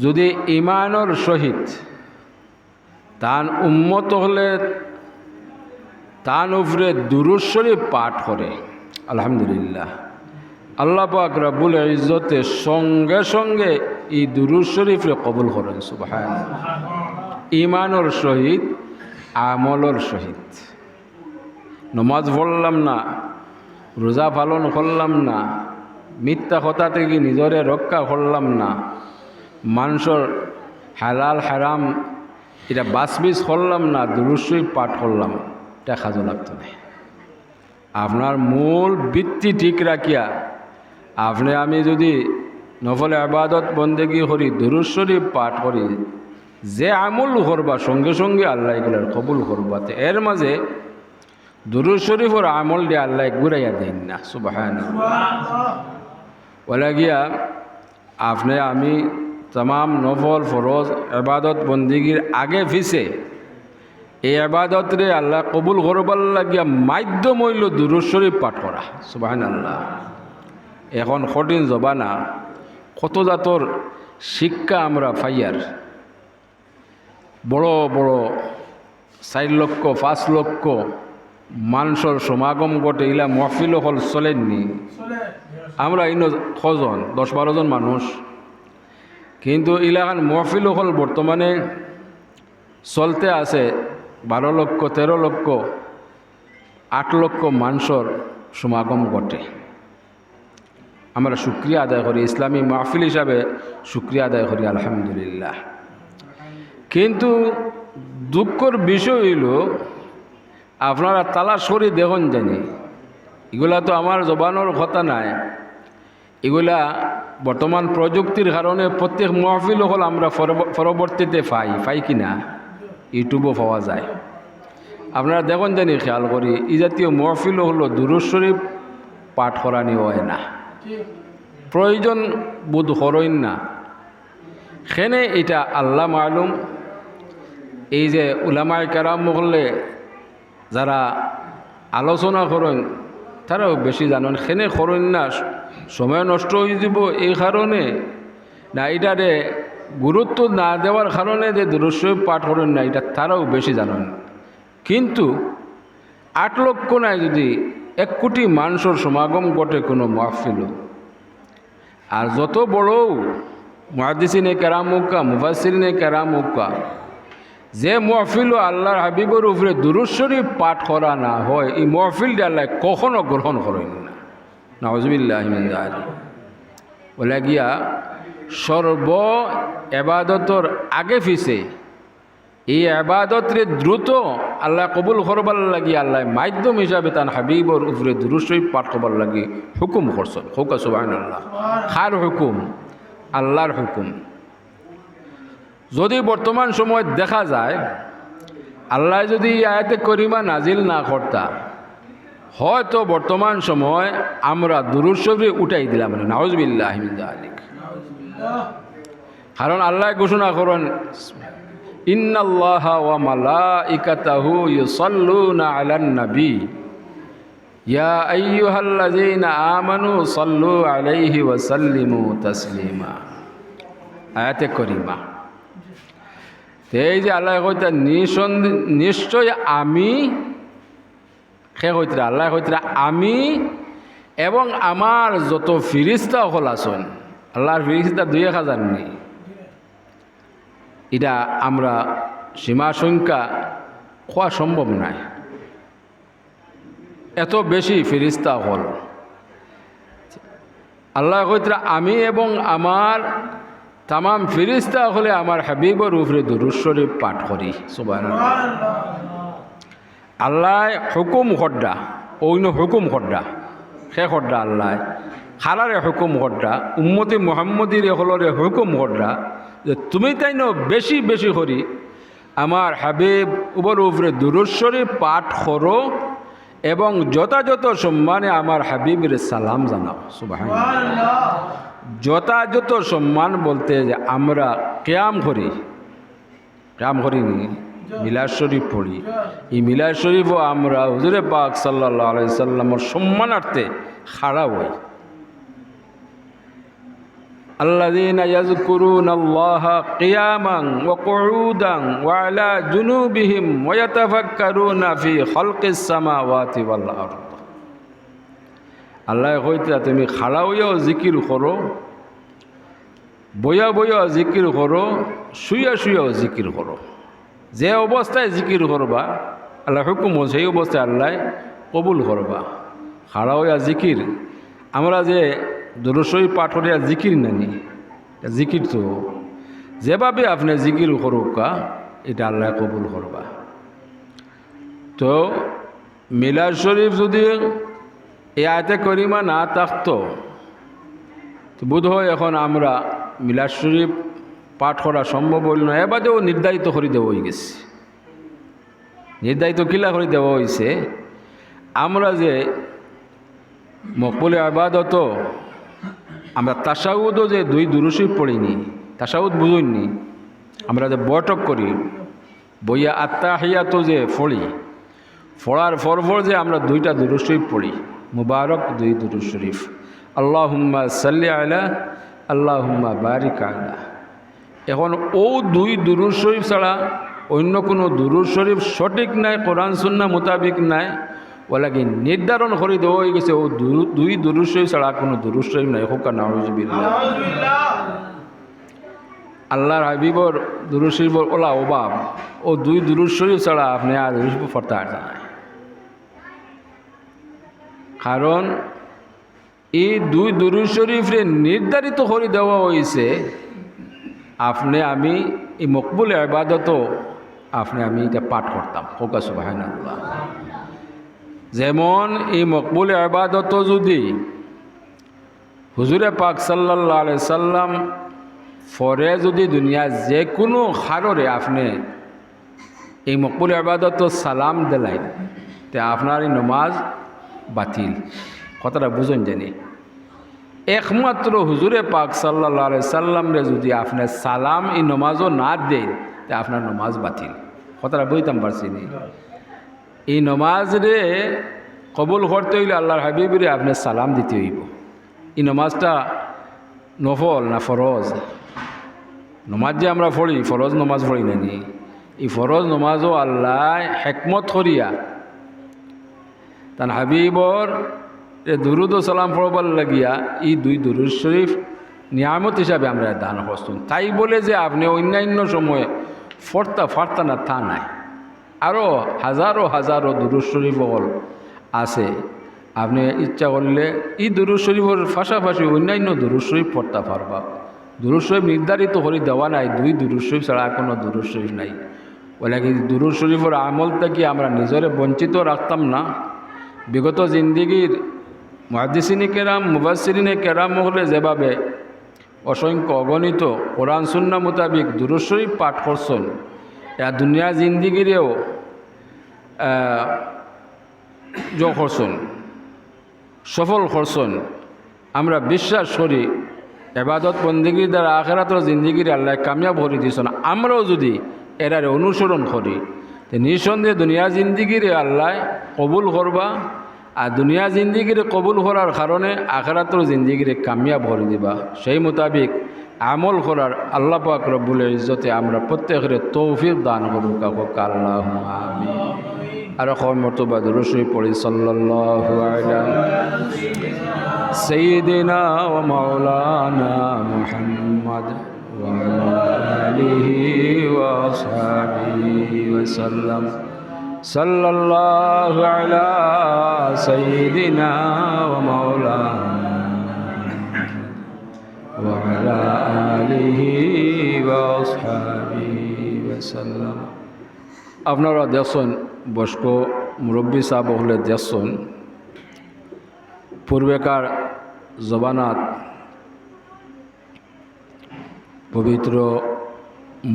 যদি ঈমানের সহিত তান উম্মত হলে তান উপরে দুরূদ শরীফ পাঠ করে, আলহামদুলিল্লাহ, আল্লাহ পাক রব্বুল ইজ্জতে সঙ্গে সঙ্গে এই দুরূদ শরীফে কবুল করেন, সুবহানাল্লাহ। ঈমানের সহিত, আমলের সহিত। নমাজ পড়লাম না, রোজা পালন করলাম না, মিথ্যা কথা থেকে নিজরে রক্ষা করলাম না, মানুষের হালাল হারাম এটা বাসবিস করলাম না, দুরূদ শরীফ পাঠ করলাম, এটা কাজে লাগতো না। আপনার মূল ভিত্তি ঠিক রাখিয়া আপনি আমি যদি নফল ইবাদত বন্দেগী করি, দুরূদ শরীফ পাঠ করি, যে আমল করবা সঙ্গে সঙ্গে আল্লাহ এগুলার কবুল করবাতে এর মাঝে দুরূদ শরীফের আমল দিয়ে আল্লাহ ঘুরাইয়া দেন না। সুবহানাল্লাহ। ওলা গিয়া আপনি আমি तमाम নফল ফরজ ইবাদত বন্দেগীর আগে পিছে এই ইবাদত রে আল্লাহ কবুল করবার লাগিয়া মাধ্যম হইল দুরূদ শরীফ পাঠ করা। সুবহানাল্লাহ। এখন কঠিন জবানা কত জাতর শিক্ষা আমরা পাইয়ার, বড় বড় 4 লক্ষ 5 লক্ষ মানুষের সমাগম ঘটে, ইলা মহফিল হল চলেননি। আমরা ইনো কজন 10-12 জন মানুষ, কিন্তু ইলাকান মহফিল হল বর্তমানে চলতে আছে 12 লক্ষ 13 লক্ষ 8 লক্ষ মানুষের সমাগম ঘটে। আমরা শুকরিয়া আদায় করি, ইসলামী মাহফিল হিসাবে শুকরিয়া আদায় করি, আলহামদুলিল্লাহ। কিন্তু দুঃখের বিষয় হইল আপনারা তালাশ করে দেখুন জানি, এগুলা তো আমার জবানোর কথা নাই, এগুলা বর্তমান প্রযুক্তির কারণে প্রত্যেক মাহফিল হল আমরা পরবর্তীতে পাই কিনা ইউটিউবও পাওয়া যায়। আপনারা দেখুন জানি, খেয়াল করি এই জাতীয় মাহফিল হলো দুরূদ শরীফ পাঠ করানি হয় না, প্রয়োজন বোধ হরইন না। সেনে এটা আল্লাহ মালুম। এই যে উলামায়ে কেরাম মহলে যারা আলোচনা করেন তারাও বেশি জানেন, সেনে করেন না, সময় নষ্ট হয়ে যাব এই কারণে না, এটারে গুরুত্ব না দেওয়ার কারণে যে দুরূদ শরীফ পাঠ করেন না, এটা তারাও বেশি জানেন। কিন্তু 8 লক্ষ নাই যদি 1 কোটি মানুষের সমাগম ঘটে কোনো মাহফিল, আর যত বড় মুহাদ্দিসিনে কেরাম হোকা মুফাসসিরিনে কেরাম হোকা, যে মাহফিল আল্লাহর হাবিবের উপরে দুরূদ শরীফ পাঠ করা না হয়, এই মাহফিলটা আল্লাহ কখনো গ্রহণ করেন না। নাউযুবিল্লাহি মিন যালিক। বলে গিয়া সর্ব ইবাদতর আগে পিছে এই ইবাদতরে দ্রুত আল্লাহ কবুল করবার লাগি আল্লাহ মাধ্যম হিসাবে তার হাবিবর উপরে দুরূদ শরীফ পাঠ করবার লাগি হুকুম করছেন। হোক সুবহানাল্লাহ। কার হুকুম? আল্লাহর হুকুম। যদি বর্তমান সময় দেখা যায় আল্লাহ যদি আয়াতে করিমা নাজিল না করতা, হয়তো বর্তমান সময় আমরা দুরূদ শরীফ উঠাই দিলাম না। নাউযুবিল্লাহি মিন যালিক। কারণ আল্লাহ ঘোষণা করেন, ইন্নাল্লাহা ওয়া মালাইকাতাহু ইউসাল্লুনা আলান নবী ইয়া আইয়ুহাল্লাযীনা আমানু সাল্লু আলাইহি ওয়া সাল্লিমু তাসলিমা। আয়াতে করিমা। এই যে আল্লাহ কইতা নিশ্চয় আমি, সে কইতরা আল্লাহ কইতরা আমি এবং আমার যত ফিরিস্তা হল আছেন, আল্লাহর ফিরিস্তা 2-1000 নেই। এটা আমরা সীমা সংখ্যা হওয়া সম্ভব নয়, এত বেশি ফিরিস্তা হল। আল্লাহ কইতরা আমি এবং আমার তামাম ফিরিস্তা হলে আমার হাবিবর উপরে দুরূদ শরীফ পাঠ করি। সুবহানাল্লাহ। আল্লাহ হুকুম করডা, অন্য হুকুম করডা, সে করডা আল্লাহ খালারে হুকুম করডা, উম্মতি মুহাম্মদির হলরে হুকুম করডা যে তুমি তাই ন বেশি বেশি করি আমার হাবিব উপরে দুরূদ শরীফ পাঠ করো এবং যথাযথ সম্মানে আমার হাবিবের সালাম জানাও। সুবহানাল্লাহ। যথাযথ সম্মান বলতে যে আমরা কিয়াম করি নি, মিলাদ শরীফ পড়ি, এই মিলাদ শরীফও আমরা হুজুরে পাক সাল্লাল্লাহু আলাইহি সাল্লামের সম্মানার্থে খাড়া হই। আল্লাযীনা ইয়াযকুরুনাল্লাহা কিয়ামান ওয়া কুউদান ওয়া আলা জুনুবিহিম ওয়া ইয়াতাফাক্কারুনা ফি খালকিস সামাওয়াতি ওয়াল আরদ। আল্লাহ কইতা তুমি খাড়া হইয়াও জিকির করো, বইয়া বইয়া জিকির করো, শুইয়া শুইয়াও জিকির করো। যে অবস্থায় জিকির করবা আল্লাহ হুকুম সেই অবস্থায় আল্লাহ কবুল করবা। খাড়া হইয়া জিকির, আমরা যে দুরূদ শরীফ পাঠ করিয়া জিকির নানি, জিকির তো যেভাবে আপনি জিকির করুকা এটা আল্লাহ কবুল করবা। তো মিলাদ শরীফ যদি এই আয়াতে করিমা না থাকতো তো বোধ হয় এখন আমরা মিলাদ শরীফ পাঠ করা সম্ভব হইল না। এবারেও নির্ধারিত করে দেওয়া হয়ে গেছে। নির্ধারিত কিলা করে দেওয়া হয়েছে, আমরা যে মকবুলে আবাদত আমরা তাশাহুদও যে 2 দুরূদ শরীফ পড়িনি, তাশাহুদ বুঝুননি, আমরা যে বৈঠক করি বইয়া আত্তাহিয়াতও যে পড়ি, পড়ার পরপর যে আমরা 2টা দুরূদ শরীফ পড়ি, মুবারক 2 দুরূদ শরীফ, আল্লাহুম্মা সাল্লি আলা, আল্লাহুম্মা বারিক আলা। এখন ও 2 দুরূদ শরীফ ছাড়া অন্য কোনো দুরূদ শরীফ সঠিক নাই, কোরআন সুন্নাহ মোতাবিক নাই, ওলাকি নির্ধারণ করে দেওয়া হয়ে গেছে ও 2 দুরূদ শরীফ ছাড়া কোনো দুরূদ শরীফ নাই। হোক নাউযুবিল্লাহ। আল্লাহর হাবিবর দুরূদ শরীফর ওলা অভাব, ও 2 দুরূদ শরীফ ছাড়া আপনি আর দুরূদ শরীফ পড়তে পারতেন না। কারণ এই 2 দুরূদ শরীফে নির্ধারিত করে দেওয়া হয়েছে আপনি আমি এই মকবুল ইবাদতও আপনি আমি এটা পাঠ করতাম। হোক সুবহানাল্লাহ। যেমন এই মকবুল ইবাদত যদি হুজুরে পাক সাল্লাল্লাহু আলাইহি সাল্লাম ফরে যদি দুনিয়া যে কোনো হাররে আপনি এই মকবুল ইবাদত সালাম দিলেন, তে আপনার এই নমাজ বাতিল। কথাটা বুঝুন জানি, একমাত্র হুজুরে পাক সাল্লাল্লাহু আলাইহি সাল্লামরে যদি আপনি সালাম এই নমাজও না দেন, তে আপনার নমাজ বাতিল। কথাটা বুঝতাম পারছি নি? এই নমাজ রে কবুল করতে হইলে আল্লাহর হাবিবরে আপনি সালাম দিতে হইব। এই নমাজটা নফল না ফরজ? নমাজ যে আমরা পড়ি ফরজ নমাজ পড়ি নানি, এই ফরজ নমাজও আল্লাহ হেকমত করিয়া তার হাবিবর দুরুদ ও সালাম পড়বার লাগিয়া এই 2 দুরুদ শরীফ নিয়ামত হিসাবে আমরা দান করতুন। তাই বলে যে আপনি অন্যান্য সময়ে ফারতা না তা নাই। আরও হাজারো হাজারো দুরূদ শরীফ আছে, আপনি ইচ্ছা করলে এই দুরূদ শরীফের পাশাপাশি অন্যান্য দুরূদ শরীফ পড়তে পারবা। দুরূদ শরীফ নির্ধারিত করে দেওয়া নাই, 2 দুরূদ শরীফ ছাড়া কোনো দুরূদ শরীফ নাই। বলে কি দুরূদ শরীফের আমল থেকে আমরা নিজরে বঞ্চিত রাখতাম না? বিগত জিন্দিগির মুহাদ্দিসিনে কেরাম মুফাসসিরিনে কেরাম হলে যেভাবে অসংখ্য অগণিত কোরআন সুন্নাহ মোতাবিক দুরূদ শরীফ পাঠ করছেন, এরা দুনিয়া জিন্দিগিরেও করছেন, সফল করছেন। আমরা বিশ্বাস করি ইবাদত বন্দেগীর দ্বারা আখিরাতের জিন্দিগির আল্লাহ কামিয়াব করে দিয়েছেন। আমরাও যদি এরার অনুসরণ করি, তো নিঃসন্দেহে দুনিয়া জিন্দিগিরে আল্লাহ কবুল করবা, আর দুনিয়া জিন্দিগিরে কবুল করার কারণে আখিরাতের জিন্দিগিরে কামিয়াব করে দিবা। সেই মোতাবিক আমল করার আল্লাহ পাক রব্বুল ইজ্জতে আমরা প্রত্যেকের তৌফিক দান করুক। আল্লাহুম্মা আমিন। আর কওম মর্তবা দুরূদ শরীফ পড়ি সাল্লাল্লাহু আলা সাইয়্যিদিনা ওয়া মাওলানা মুহাম্মদ ওয়া আলা আলিহি ওয়া আসহাবিহি ওয়া সাল্লাম। সাল্লাল্লাহু আলা সাইয়্যিদিনা ওয়া মাওলানা ওয়া আলা আলিহি ওয়া আসহাবিহি ওয়া সাল্লাম। আপনারা দেখছেন বয়স্ক মুরব্বী সাহেব হলে দেখছেন পূর্বেকার জবানাত পবিত্র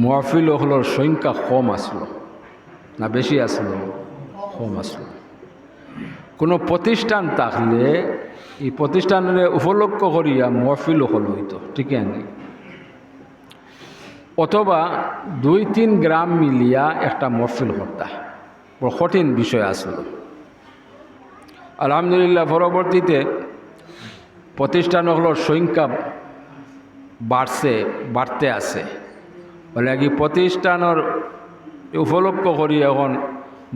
মাহফিল হলোর সংখ্যা কম আসলো না বেশি আসলো? কম আসলো। কোনো প্রতিষ্ঠান থাকলে এই প্রতিষ্ঠানের উপলক্ষ করিয়া মাহফিল হল হইতো, ঠিক আছে? অথবা 2-3 গ্রাম মিলিয়া একটা মাহফিল করতা, বড় কঠিন বিষয় আসলো। আলহামদুলিল্লাহ পরবর্তীতে প্রতিষ্ঠানগুলোর সংখ্যা বাড়তে আছে। বলে কি প্রতিষ্ঠানের উপলক্ষ করি এখন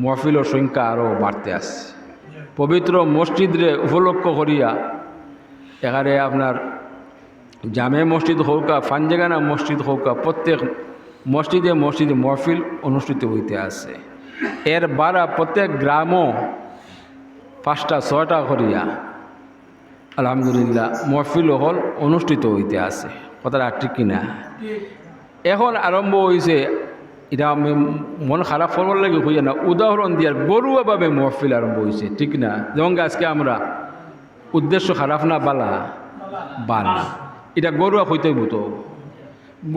মাহফিলের সংখ্যা আরও বাড়তে আছে। পবিত্র মসজিদরে উপলক্ষ করিয়া এখানে আপনার জামে মসজিদ হোক, ফানজেগানা মসজিদ হোক, প্রত্যেক মসজিদে মসজিদে মাহফিল অনুষ্ঠিত হইতে আছে। এর বারা প্রত্যেক গ্রামও 5টা-6টা করিয়া আলহামদুলিল্লাহ মাহফিল হল অনুষ্ঠিত হইতে আছে। কথাটা ঠিক কিনা? এখন আরম্ভ হয়েছে, এটা আমি মন খারাপ করবার লাগে হইয়া না, উদাহরণ দিয়ার গরুয়াভাবে মাহফিল আরম্ভ হয়েছে, ঠিক না? যেমন আজকে আমরা উদ্দেশ্য খারাপ না বালা বালা এটা গরুয়া হইতে বুতো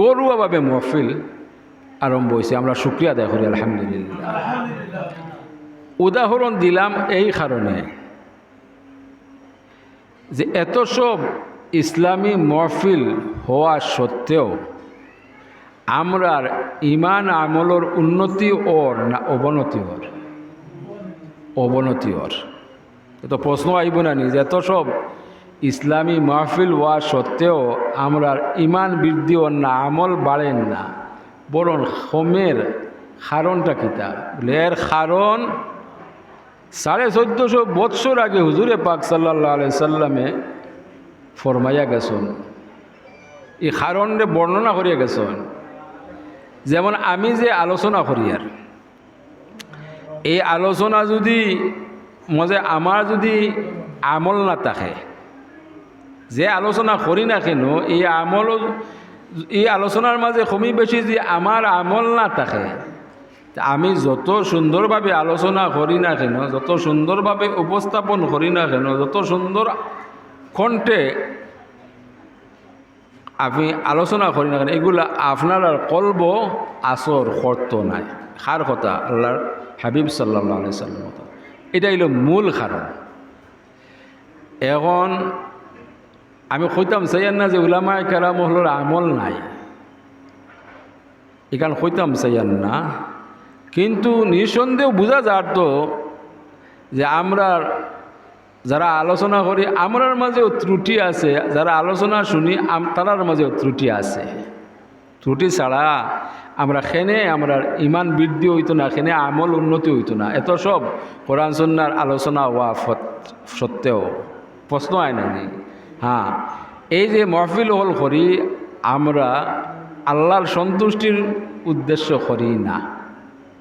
গরুয়াভাবে মহফিল আরম্ভ হয়েছে। আমরা শুকরিয়া আদায় করি আলহামদুলিল্লাহ। উদাহরণ দিলাম এই কারণে যে এত সব ইসলামী মহফিল হওয়া সত্ত্বেও আমরার ইমান আমলের উন্নতি ওর না অবনতি ওর? অবনতি ওর। তো প্রশ্ন আইব না নি যে এত সব ইসলামী মাহফিল হওয়া সত্ত্বেও আমরার ইমান বৃদ্ধি ওর না আমল বাড়েন না, বরং কমের কারণটা কিতা? বলে এর কারণ 1450 বৎসর আগে হুজুরে পাক সাল্লাল্লাহু আলাইহি সাল্লামে ফরমাইয়া গেছেন, এই কারণে বর্ণনা করিয়া গেছেন। যেমন আমি যে আলোচনা করি আর এই আলোচনা যদি মজে আমার যদি আমল না থাকে, যে আলোচনা করি না কেন এই আলোচনার মাঝে কমি বেশি যে আমার আমল না থাকে, আমি যত সুন্দরভাবে আলোচনা করি না কেন, যত সুন্দরভাবে উপস্থাপন করি না কেন, যত সুন্দর কণ্ঠে আমি আলোচনা করি না কেন, এগুলা আপনার আর কলব আসর করতো নাই। কার কথা? আল্লাহর হাবিব সাল্লাল্লাহু আলাইহি সাল্লাম কথা। এটা হইল মূল কারণ। এখন আমি কইতাম চাইয়ান না যে উলামায়ে কেরাম হলোর আমল নাই, এখান কইতাম চাইয়ান না, কিন্তু নিঃসন্দেহ বোঝা যার তো যে আমরা যারা আলোচনা করি আমরার মাঝেও ত্রুটি আছে, যারা আলোচনা শুনি তারার মাঝেও ত্রুটি আছে। ত্রুটি ছাড়া আমরা খেনে আমরা ইমান বৃদ্ধি হইতো না, খেনে আমল উন্নতি হইতো না। এত সব কোরআন সুন্নাহর আলোচনা হওয়া সত্ত্বেও প্রশ্ন হয় না নি? হ্যাঁ, এই যে মহফিল হল করি আমরা আল্লাহর সন্তুষ্টির উদ্দেশ্য করি না,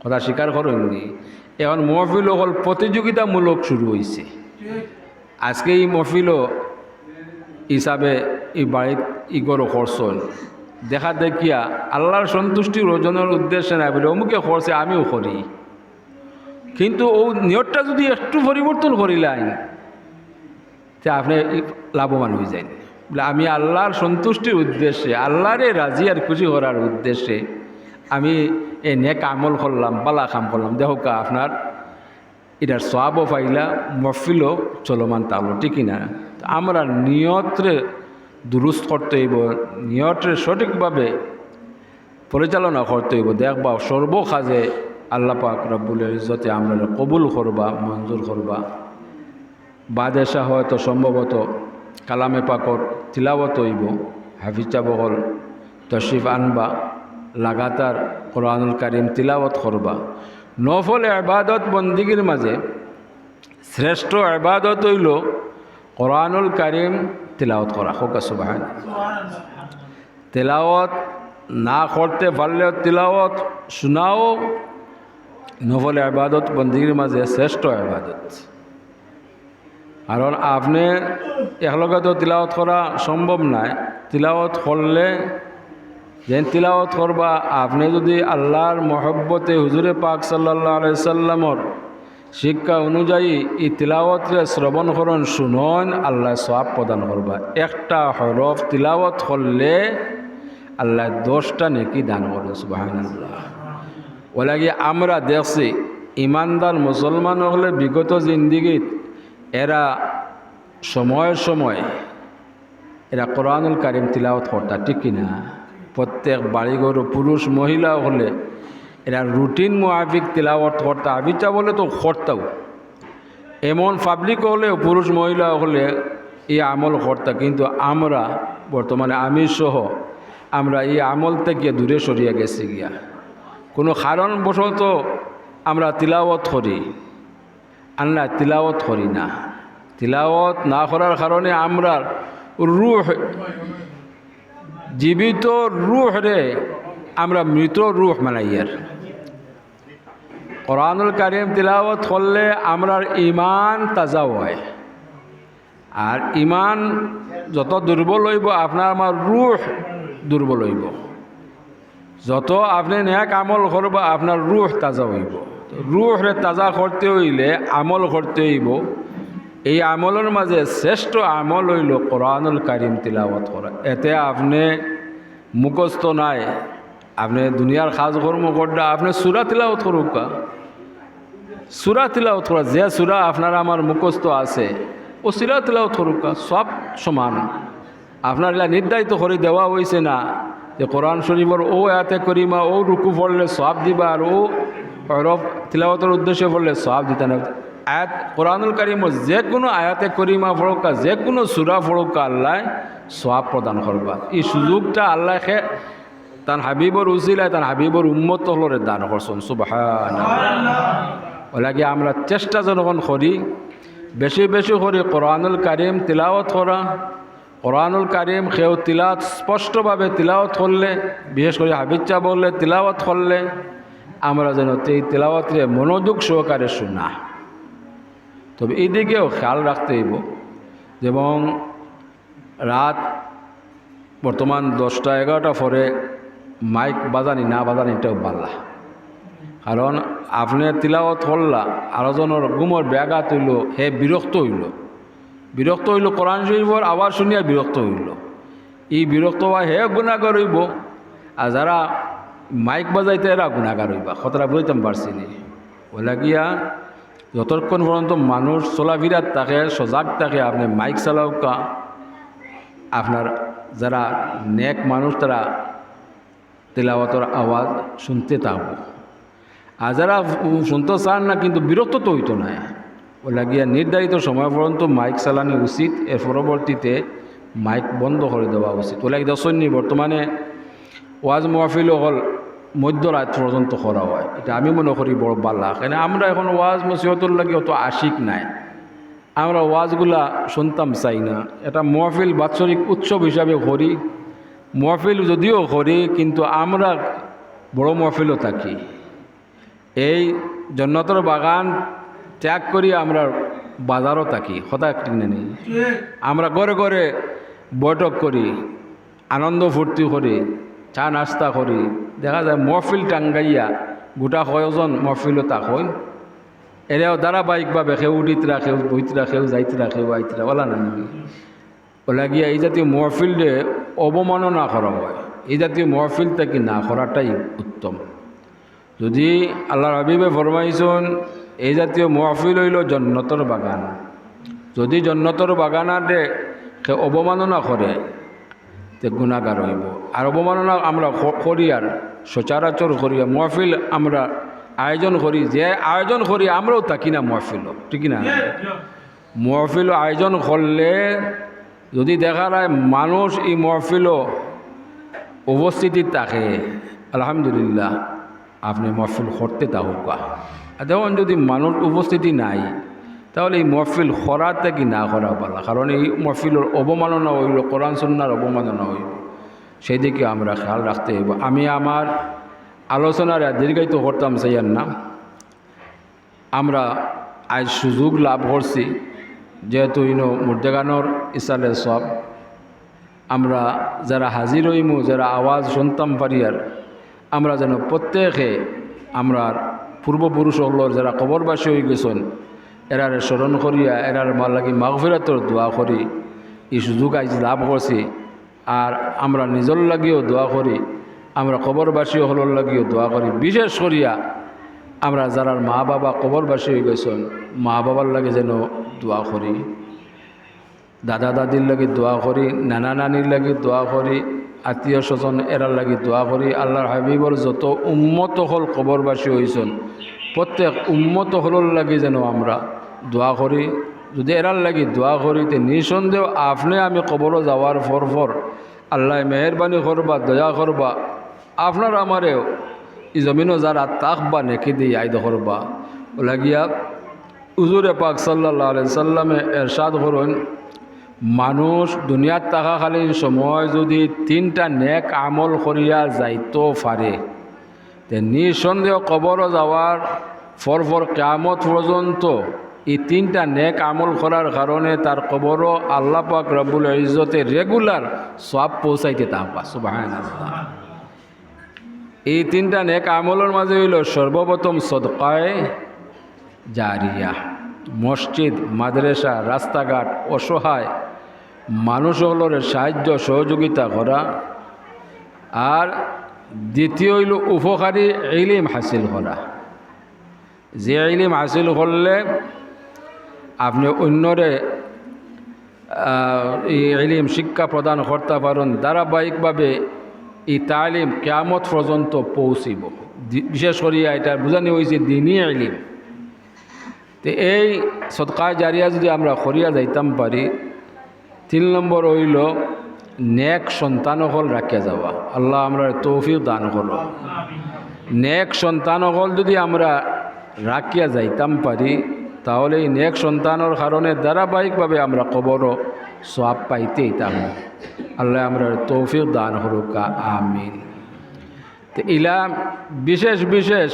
কথা স্বীকার করেননি। এখন মহফিল হল প্রতিযোগিতামূলক শুরু হয়েছে। আজকে এই মহফিল হিসাবে এই বাড়িত ইগরও করছেন, দেখা দেখিয়া আল্লাহর সন্তুষ্টি অর্জনের উদ্দেশ্যে না বলে অমুকে করছে আমিও করি, কিন্তু ও নিয়তটা যদি একটু পরিবর্তন করিলেন তা আপনি লাভবান হয়ে যান। বলে আমি আল্লাহর সন্তুষ্টির উদ্দেশ্যে, আল্লাহরে রাজি আর খুশি করার উদ্দেশ্যে আমি এই নেক আমল করলাম, বালা কাম করলাম, দেখোকা আপনার এটার সওয়াবও পাইলা, মহফিলও চলমান তালো, ঠিকই না? আমরা নিয়তরে দুরুস্ত করতে হইব, নিয়তরে সঠিকভাবে পরিচালনা করতে হইব। দেখবা সর্বকাজে আল্লাহ পাক রব্বুল ইজ্জতে আমরা কবুল করবা, মঞ্জুর করবা। বাদেশা হয়তো সম্ভবত কালামে পাকর তিলাওয়াত হইব, হাফিজা বহল তশরিফ আনবা, লাগাতার কোরআনুল কারীম তিলাওয়াত করবা। নফল ইবাদত বন্দিগির মাঝে শ্রেষ্ঠ ইবাদত হইল কোরআনুল কারীম তিলাওয়াত করা। হোকা সুবহানাল্লাহ। তিলাওয়াত না করতে পারলেও তিলাওয়াত শোনাও নফল ইবাদত বন্দিগির মাঝে শ্রেষ্ঠ ইবাদত। কারণ আপনি একলগে তো তিলাওয়াত করা সম্ভব নয়। তিলাওয়াত করলে যেন তিলাওয়াত করবা, আপনি যদি আল্লাহর মহব্বতে হুজুরে পাক সাল্লাল্লাহু আলাইহি সাল্লামর শিক্ষা অনুযায়ী এই তিলাওয়াতরে শ্রবণ করুন, শুনুন, আল্লাহ সওয়াব প্রদান করবা। একটা হরফ তিলাওয়াত করলে আল্লাহ 10টা নেকি দান করবে। সুবহানাল্লাহ। ওলাগি আমরা দেখছি ইমানদার মুসলমান হলে বিগত জিন্দিগিত এরা সময় সময় এরা কোরআনুল কারীম তিলাওয়াত করতা, ঠিক কিনা? প্রত্যেক বাড়িঘর পুরুষ মহিলা হলে এরা রুটিন মুআফিক তিলাওয়াত করতা। আবিচা বলে তো করতাও, এমন পাবলিক হলে পুরুষ মহিলা হলে এই আমল করতা। কিন্তু আমরা বর্তমানে আমি সহ আমরা এই আমল থেকে দূরে সরিয়ে গেছি গিয়া। কোনো কারণবশত আমরা তিলাওয়াত করি, আল্লাহ তিলাওয়াত করি না। তিলাওয়াত না করার কারণে আমরা রূহ, জীবিত রূহ রে আমরা মৃত রূহ মানাইয়ার। কোরআনুল কারীম তিলাওয়াত করলে আমরার ইমান তাজা হয়, আর ইমান যত দুর্বল হইব আপনার আমার রূহ দুর্বল হইব। যত আপনি নেক আমল করবা আপনার রূহ তাজা হইব। রূহরে তাজা করতে হইলে আমল করতে হইব। এই আমলের মাঝে শ্রেষ্ঠ আমল হইল কোরআনুল কারীম তিলাওয়াত করা। এতে আপনি মুখস্থ নাই, আপনি দুনিয়ার কাজ কর্ম করডা, আপনি সূরা তিলাওয়াত করুকা, সূরা তিলাওয়াত করা, যে সূরা আপনার আমার মুখস্থ আছে ও সূরা তিলাওয়াত করুকা, সব সমান। আপনার এলা নির্ধারিত করে দেওয়া হয়েছে না যে কোরআন শরীফের ও আয়াতে করিমা ও রুকু পড়লে সব দিবা আর ও হরফ তিলাওয়াতের উদ্দেশ্যে পড়লে সব দিতে না। আয়াত কোরআনুল কারীমের যে কোনো আয়াতে করিমা পড়ুকা, যে কোনো সূরা পড়ুকা, আল্লাহ সওয়াব প্রদান করবা। এই সুযোগটা আল্লাহকে তার হাবিবর উসিলায় তার হাবিবর উম্মত হলরে দান করছেন। সুবহানাল্লাহ। ওলাগে আমরা চেষ্টা যখন করি বেশি বেশি করে কোরআনুল কারীম তিলাওয়াত করা। কোরআনুল কারীম কেউ তিলাওয়াত স্পষ্টভাবে তিলাওয়াত করলে, বিশেষ করে হাবিচ্চা বললে তিলাওয়াত করলে, আমরা যেন এই তিলাওয়াতরে মনোযোগ সহকারে শোনা। তবে এই দিকেও খেয়াল রাখতে হইব, যেমন রাত বর্তমান 10টা-11টা পরে মাইক বাজানি না বাজানি এটাও বাল্লা। কারণ আপনি তিলাওয়াত করলা আলোচনার ঘুমর ব্যাঘাত হইল, হে বিরক্ত হইল কোরআন শরীফের আওয়াজ শুনিয়া বিরক্ত হইল। এই বিরক্ত হওয়া হে গুণাগার হইব, আর যারা মাইক বাজাইতে এরা গুণাগার হইবা। কথাটা বুঝতাম পারছি নি। ওলা গিয়া যতক্ষণ পর্যন্ত মানুষ চলাফিরাত থাকে, সজাগ থাকে, আপনি মাইক চালাওকা, আপনার যারা নেক মানুষ তারা তিলাওয়াতের আওয়াজ শুনতে থাকবো। আর যারা শুনতে চান না কিন্তু বিরক্ত তো হইতো না, ও লাগিয়া নির্ধারিত সময় পর্যন্ত মাইক চালানো উচিত, এর পরবর্তীতে মাইক বন্ধ করে দেওয়া উচিত। ও লাগে দশনি বর্তমানে ওয়াজ মাহফিল হল মধ্যরাত পর্যন্ত করা হয়, এটা আমি মনে করি বড় বাল্লা। কেন আমরা এখন ওয়াজ নসিহতের লাগে অত আশিক নাই, আমরা ওয়াজগুলা শুনতাম চাই না। এটা মাহফিল বাৎসরিক উৎসব হিসাবে করি, মাহফিল যদিও করি কিন্তু আমরা বড় মাহফিলও থাকি। এই জন্নতর বাগান ত্যাগ করি আমরা বাজারও থাকি, হঠাৎ কিনে নেই। আমরা ঘরে ঘরে বৈঠক করি, আনন্দ ফুর্তি করি, চা নাস্তা করি। দেখা যায় মহফিল টাঙ্গাইয়া গোটা কয়জন মহফিলও তাক হই, এরাও ধারাবাহিকভাবে কেউ উঠিতরা, কেউ বইতরা, কেউ যাইতরা, কেউ আইতরা, ওলা না ওলা গিয়া এই জাতীয় মহফিলে অবমাননা করা হয়। এই জাতীয় মহফিল থেকে না করাটাই উত্তম। যদি আল্লাহর হাবিবে ফরমাইছেন এই জাতীয় মহফিল হইল জন্নতর বাগান, যদি জন্নতর বাগানারে সে অবমাননা করে তে গুণাগার হইব। আর অবমাননা আমরা করি আর সচরাচর করি, মহফিল আমরা আয়োজন করি, যে আয়োজন করি আমরাও থাকি না মহফিল, ঠিক না? মহফিল আয়োজন করলে যদি দেখা যায় মানুষ এই মহফিল উপস্থিতি থাকে, আলহামদুলিল্লাহ আপনি মহফিল করতে থাকুকা। দেখুন যদি মানুষ উপস্থিতি নাই তাহলে এই মহফিল করা থেকে না করা ভালো, কারণ এই মহফিলের অবমাননা হইল, কোরআন সুন্নাহর অবমাননা হইল, সেই দিকে আমরা খেয়াল রাখতে হইব। আমি আমার আলোচনার দীর্ঘায়িত করতাম চাইয়ার না, আমরা আজ সুযোগ লাভ করছি যেহেতু মুর্দেগানোর ইসালে সব আমরা যারা হাজির হইমু, যারা আওয়াজ শুনতাম পারিয়ার, আমরা যেন প্রত্যেকে আমরা পূর্বপুরুষ হলোর যারা কবরবাসী হয়ে গেছেন এরারে স্মরণ করিয়া এরার মাল লাগি মাগফিরাতর দোয়া করি। এই সুযোগ আজ লাভ করছি, আর আমরা নিজের লাগিও দোয়া করি, আমরা কবরবাসী হলোর লাগিও দোয়া করি। বিশেষ করিয়া আমরা যারা মা বাবা কবরবাসী হয়ে গেছেন মা বাবার লাগে যেন দোয়া করি, দাদা দাদির লাগে দোয়া করি, নানা নানির লাগে দোয়া করি, আত্মীয় স্বজন এরার লাগে দোয়া করি। আল্লাহর হাবিবর যত উম্মত হল কবরবাসী হয়েছেন প্রত্যেক উম্মত হলর লাগে যেন আমরা দোয়া করি। যদি এরার লাগে দোয়া করি তে নিঃসন্দেহ আপনি আমি কবরও যাওয়ার পর আল্লাহ মেহরবানি করবা, দয়া করবা, আপনার আমারেও এই জমিনও যারা তাকবা নেকি দিয়ে আইদ করবা। লাগিয়া হুজুরে পাক সাল্লাল্লাহু আলাইহি সাল্লামে এরশাদ করেন, মানুষ দুনিয়াত থাকাকালীন সময় যদি 3টা নেক আমল করিয়া যাইতো পারে তে নিঃসন্দেহ কবরও যাওয়ার পর কিয়ামত পর্যন্ত এই 3টা নেক আমল করার কারণে তার কবরও আল্লাহ পাক রব্বুল ইজ্জতে রেগুলার সওয়াব পৌঁছাইতে থাকবা। সুবহানাল্লাহ। এই 3টা নেক আমলের মাঝে হইল সর্বপ্রথম সদকায়ে জারিয়া। মসজিদ মাদ্রাসা রাস্তাঘাট অসহায় মানুষগুলোর সাহায্য সহযোগিতা করা, আর দ্বিতীয় হইল উপকারী ইলম হাসিল করা। যে ইলম হাসিল করলে আপনি অন্যরে এই ইলম শিক্ষা প্রদান করতে পারেন, ধারাবাহিকভাবে এই তালিম কিয়ামত পর্যন্ত পৌঁছিব। বিশেষ করিয়া এটা বোঝানো হয়েছে দিনী ইলম। তো এই সদকা জারিয়া যদি আমরা করিয়া যাইতাম পারি। 3 নম্বর হইল নেক সন্তানকল রাখিয়া যাওয়া। আল্লাহ আমরা তৌফিক দান করো। নেক সন্তানকল যদি আমরা রাখিয়া যাইতাম পারি, তাহলে এই নেক সন্তানের কারণে ধারাবাহিকভাবে আমরা কবরও সওয়াব পাইতে হইতাম। আল্লাহ আমরা তৌফিক দান করুক, আমিন। তো ইলা বিশেষ বিশেষ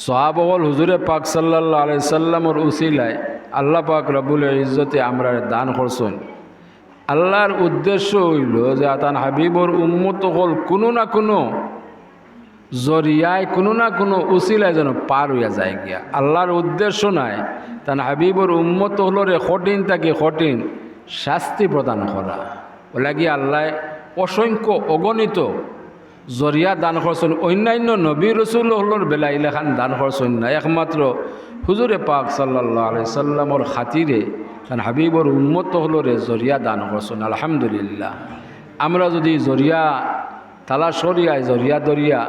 সওয়াবল হুজুরে পাক সাল্লাল্লাহু আলাইহি সাল্লামের উসিলায় আল্লাহ পাক রব্বুল ইজ্জতে আমরা দান করছেন। আল্লাহর উদ্দেশ্য হইল যে আতান হাবিবর উম্মত হল কোনো না কোনো জরিয়ায় কোনো না কোনো উসিলায় যেন পার হইয়া যায় গিয়া। আল্লাহর উদ্দেশ্য নাই তান হাবিবর উম্মত হলরে কঠিন তাকে কঠিন শাস্তি প্রদান করা। বলে গিয়ে আল্লাহ অসংখ্য অগণিত জরিয়া দান করছেন। অন্যান্য নবী রসুল হলোর বেলা ইলাখান দান করছেন না, একমাত্র হুজুরে পাক সাল্লাল্লাহু আলাইহি সাল্লামর খাতিরে কারণ হাবিবর উম্মত হলরে জরিয়া দান করছেন। আলহামদুলিল্লাহ। আমরা যদি জরিয়া তালাশ করিয়ায় জরিয়া দরিয়া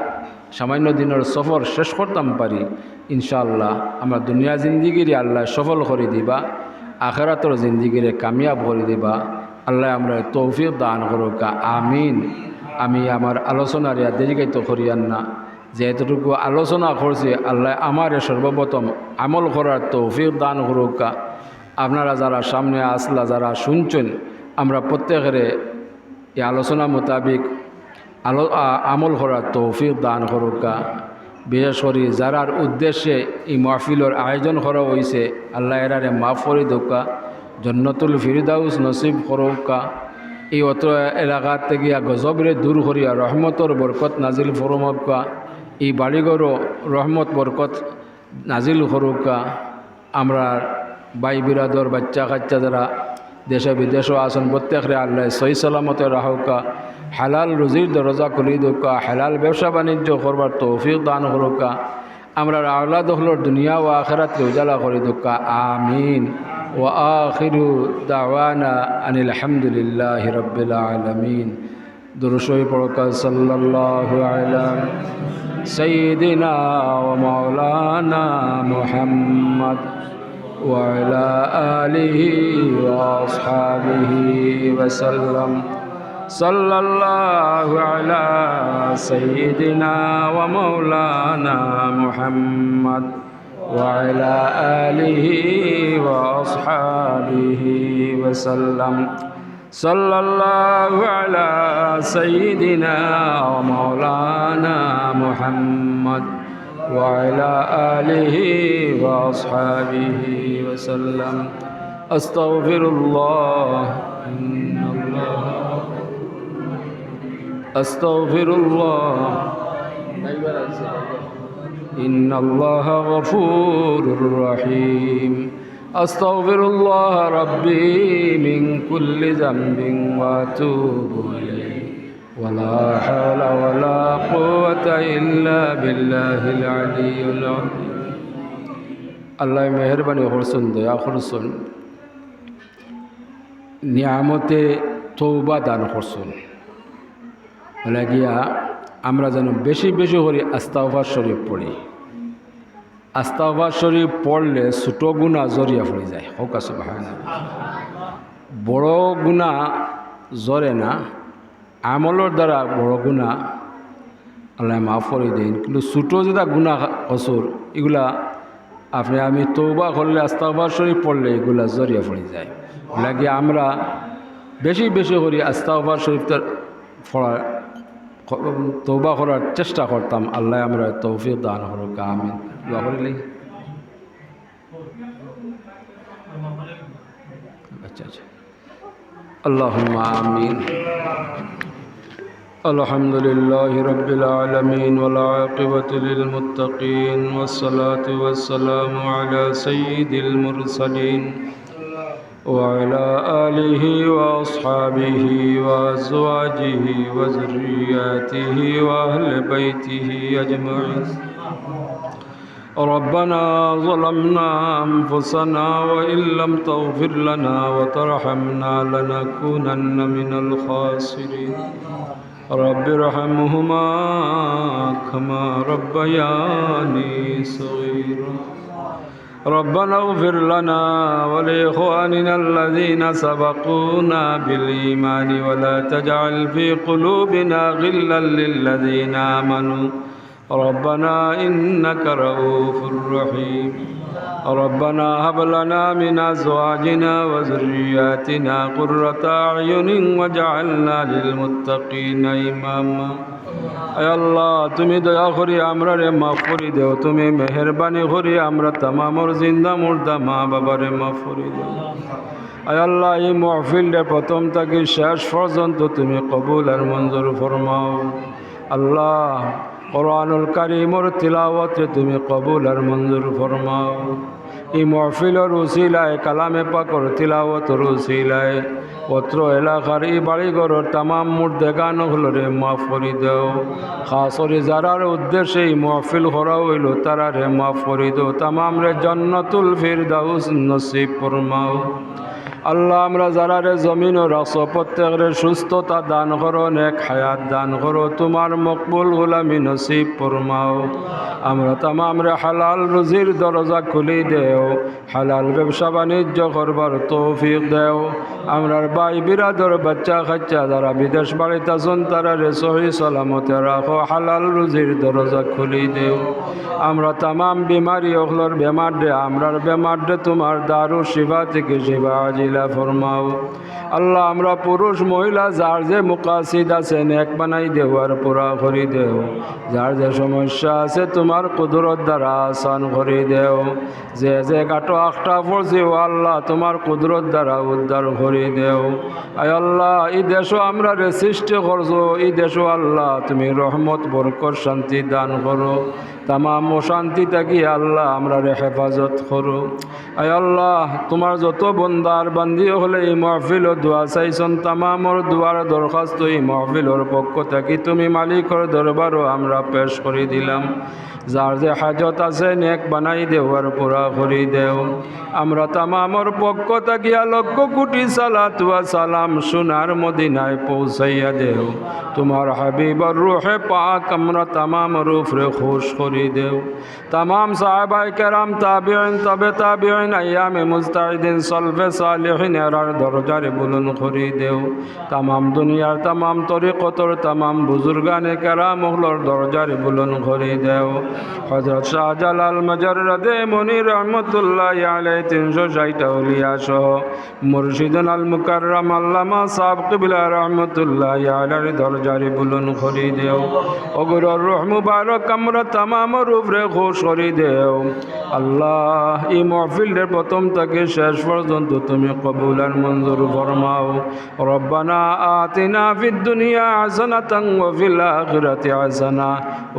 সামান্য দিনের সফর শেষ করতাম পারি, ইনশাআল্লাহ আমরা দুনিয়া জিন্দিগিরে আল্লাহ সফল করে দিবা, আখিরাতের জিন্দিগিরে কামিয়াব করে দিবা। আল্লাহ আমরা তৌফিক দান করুক, আমিন। আমি আমার আলোচনার দেরিকাইত করিয়ান না, যে এতটুকু আলোচনা করছি আল্লাহ আমার সর্বপ্রথম আমল করার তৌফিক দান করুক। আপনারা যারা সামনে আসলা, যারা শুনছেন, আমরা প্রত্যেকের এই আলোচনা মোতাবিক আমল করার তৌফিক দান করুক। বিশেষ করে যারার উদ্দেশ্যে এই মাহফিলের আয়োজন করা হয়েছে, আল্লাহ এরারে মাফ করে দোকা, জন্নতুল ফিরদাউস নসিব করুকা। এই অত এলাকার থেকে গজবরে দূর করিয়া রহমতর বরকত নাজিল ফরমকা। এই বাড়িঘরও রহমত বরকত নাজিল করুকা। আমরা ভাই বিরাদর বাচ্চা কাচ্চা যারা দেশে বিদেশও আসেন, প্রত্যেকরে আল্লাহ সহি সালামতে রাহুকা, হালাল রুজির দরজা খুলি দোকা, হালাল ব্যবসা বাণিজ্য করবার তৌফিক দান করুকা। আমরা আওলাদ হলোর দুনিয়া ও আখিরাতকে উজালা করে দোকা, আমিন। ওয়া আখিরু দাওয়ানা আনিল হামদুলিল্লাহি রাব্বিল আলামিন। দুরূদ শরীফ পড়কা সাল্লাল্লাহু আলা সাইয়্যিদিনা ওয়া মাওলানা মুহাম্মদ ওয়া আলা আলিহি ওয়া আসহাবিহি ওয়া সাল্লাম। সাল্লাল্লাহু আলা সাইয়্যিদিনা ওয়া মাওলানা মুহাম্মদ وعلى آله وأصحابه وسلم. صلى الله على سيدنا ومولانا محمد وعلى آله وأصحابه وسلم. أستغفر الله إن الله أستغفر الله إن الله غفور رحيم. أستغفر الله ربي من كل ذنب وأتوب إليه ولا حول ولا قوة إلا بالله العلي العظيم. الله মেহেরবানি করছেন, দয়া করছেন, নিয়ামতে তওবা দান করছেন। লাগিয়া আমরা যেন বেশি বেশি করে আস্তাগফার শরীফ পড়ি। আস্তাগফার শরীফ পড়লে ছোটো গুণা জরিয়া পড়ে যায়। হোক সুবহানাল্লাহ। বড় গুণা জরে না, আমলের দ্বারা বড় গুণা আল্লাহ মাফ করে দিন। কিন্তু ছোটো যেটা গুণা কসুর, এগুলা আপনি আমি তওবা করলে আস্তাগফার শরীফ পড়লে এগুলা জরিয়া পড়ে যায়। লাগে আমরা বেশি বেশি করে আস্তাগফার শরীফ পড়া তওবা করার চেষ্টা করতাম। আল্লাহ আমরা তৌফিক দান করুক, আমিন। দোয়া করিলেই আচ্ছা আচ্ছা, আল্লাহুম্মা আমিন। الحمد لله رب العالمين والعاقبة للمتقين والصلاة والسلام على سيد المرسلين وعلى آله وأصحابه وأزواجه وذرياته وأهل بيته أجمعين. ربنا ظلمنا أنفسنا وإن لم تغفر لنا وترحمنا لنكونن من الخاسرين. رب ارحمهما كما ربياني صغيرا. ربنا اغفر لنا ولإخواننا الذين سبقونا بالإيمان ولا تجعل في قلوبنا غلا للذين آمنوا ربنا إنك رؤوف رحيم. ربنا هب لنا من أزواجنا وذرياتنا قرة أعين واجعلنا للمتقين إماما. আয় আল্লাহ, তুমি দয়া করি আমরা রে মাফ করি দেও, তুমি মেহরবানি করি আমরা তামামর জিন্দা মুর্দা মা বাবারে মাফ করি দেও। আয় আল্লাহ, এই মাহফিলটা প্রথম থেকে শেষ পর্যন্ত তুমি কবুল আর মঞ্জুর ফরমাও। আল্লাহ, কোরআনুল কারীমর তিলাওয়াতে তুমি কবুল আর মঞ্জুর ফরমাও। এই মাহফিলের উসিলায় কালামে পাকর তিলাওয়াতর উসিলায় অত্র এলাকার এই বাড়িঘরের তামাম মুর্দেগান হলরে মাফ করি দেও। খাস করে যারার উদ্দেশ্যে এই মাহফিল করা হইল তারারে মাফ করি দেও। তামাম রে জান্নাতুল ফিরদাউস নসিব ফরমাও। আল্লাহ, আমরা যারারে জমিন ও রাখছ প্রত্যেকরে সুস্থতা দান করো, নেক হায়াত দান করো, তোমার মকবুল গোলামি নসিব ফরমাও। আমরা তামাম রে হালাল রুজির দরজা খুলি দেও, হালাল ব্যবসা বাণিজ্য করবার তৌফিক দেও। আমরার ভাই বিরাদর বাচ্চা কাচ্চা যারা বিদেশ বাড়িতে আছেন তারারে সহি সালামতে রাখো, হালাল রুজির দরজা খুলি দেও। আমরা তামাম বিমারি ওগুলোর বেমার দে, আমরার বেমার দে তোমার দারু শিবা থেকে শিবা আজিলা ফরমাও। আল্লাহ, আমরা পুরুষ মহিলা যার যে মুকাসিদ আছে নেক বানাই দেও আর পুরা করি দেও। যার যে সমস্যা আছে তোমার কুদরত দ্বারা আসান করি দেও। যে যে গাটো আখটা পড়ছি ও আল্লাহ তোমার কুদরত দ্বারা উদ্ধার করি দেও। আয় আল্লাহ, এই দেশও আমরা রে সৃষ্টি করছো, এই দেশও আল্লাহ তুমি রহমত বরকত শান্তি দান করো। তামাম অশান্তি থাকি আল্লাহ আমরা রে হেফাজত করো। আয় আল্লাহ, তোমার যত বন্দার বান্দি হলে এই মাহফিল দোয়া চাইছন, তামামর দোয়ার দরখাস্ত এই মাহফিলর পক্ষ থাকি তুমি মালিকর দরবারও আমরা পেশ করে দিলাম। যার যে হাজত আছে নেক বানাই দেও আর পুরা করি দেও। আমরা তামামর পক্ষ থাকিয়া লক্ষ কোটি সালাত ওয়া সালাম সোনার মদিনায় পৌঁছাইয়া দেও। তোমার হাবিবর রূহে পাক আমরা তামাম রূপরে খুশ করি দেও। তামাম সাহাবায়ে কেরাম, তাবিঈন, তবে তাবিঈন, আইয়ামে মুজতাহিদিন, সলফে সালিহিন এর দরজারে বুলন্দ করি দেও। তামাম দুনিয়ার তামাম তরিকতর তামাম বুজুর্গানে কেরাম ওগুলোর দরজারে বুলন্দ করি দেও। হযরত শাহজালাল মুজাররদে মুনির রহমতুল্লাহ আলাইহি 360 আউলিয়া সহ মুর্শিদুল আল মুকাররম আল্লামা সাহেব কিবলা রহমতুল্লাহ আলাইহি দরজারে বুলন্দ করি দেও। ওগুলোর রূহ মুবারক আমরা তামাম রূপরে খুশ করি দেও। আল্লাহ, এই মাহফিলের প্রথম থেকে শেষ পর্যন্ত তুমি কবুল আর মঞ্জুর ফরমাও। রব্বানা আতিনা ফিদ দুনিয়া হাসানাতান ওয়া ফিল আখিরাতি হাসানা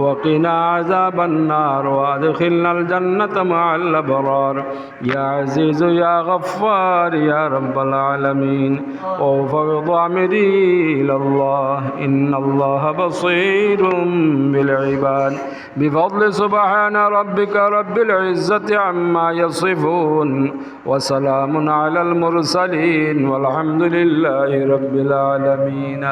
ওয়া কিনা আযাবান নার ওয়া আদখিলনাল জান্নাতা মা'আল আবরার ইয়া আজিজু ইয়া গফফার ইয়া রাব্বাল আলামিন। ওয়াফিদ আমরি ইলাল্লাহ ইন্নাল্লাহা বাসীরুম বিল ইবাদ বিফadli সুবহানা রাব্বিকা রাব্বিল ইজ্জাতি আম্মা ইয়াসিফুন ওয়া সালামুন আলাল মুরসালিন ওয়ালহামদুলিল্লাহি রাব্বিল আলামিন।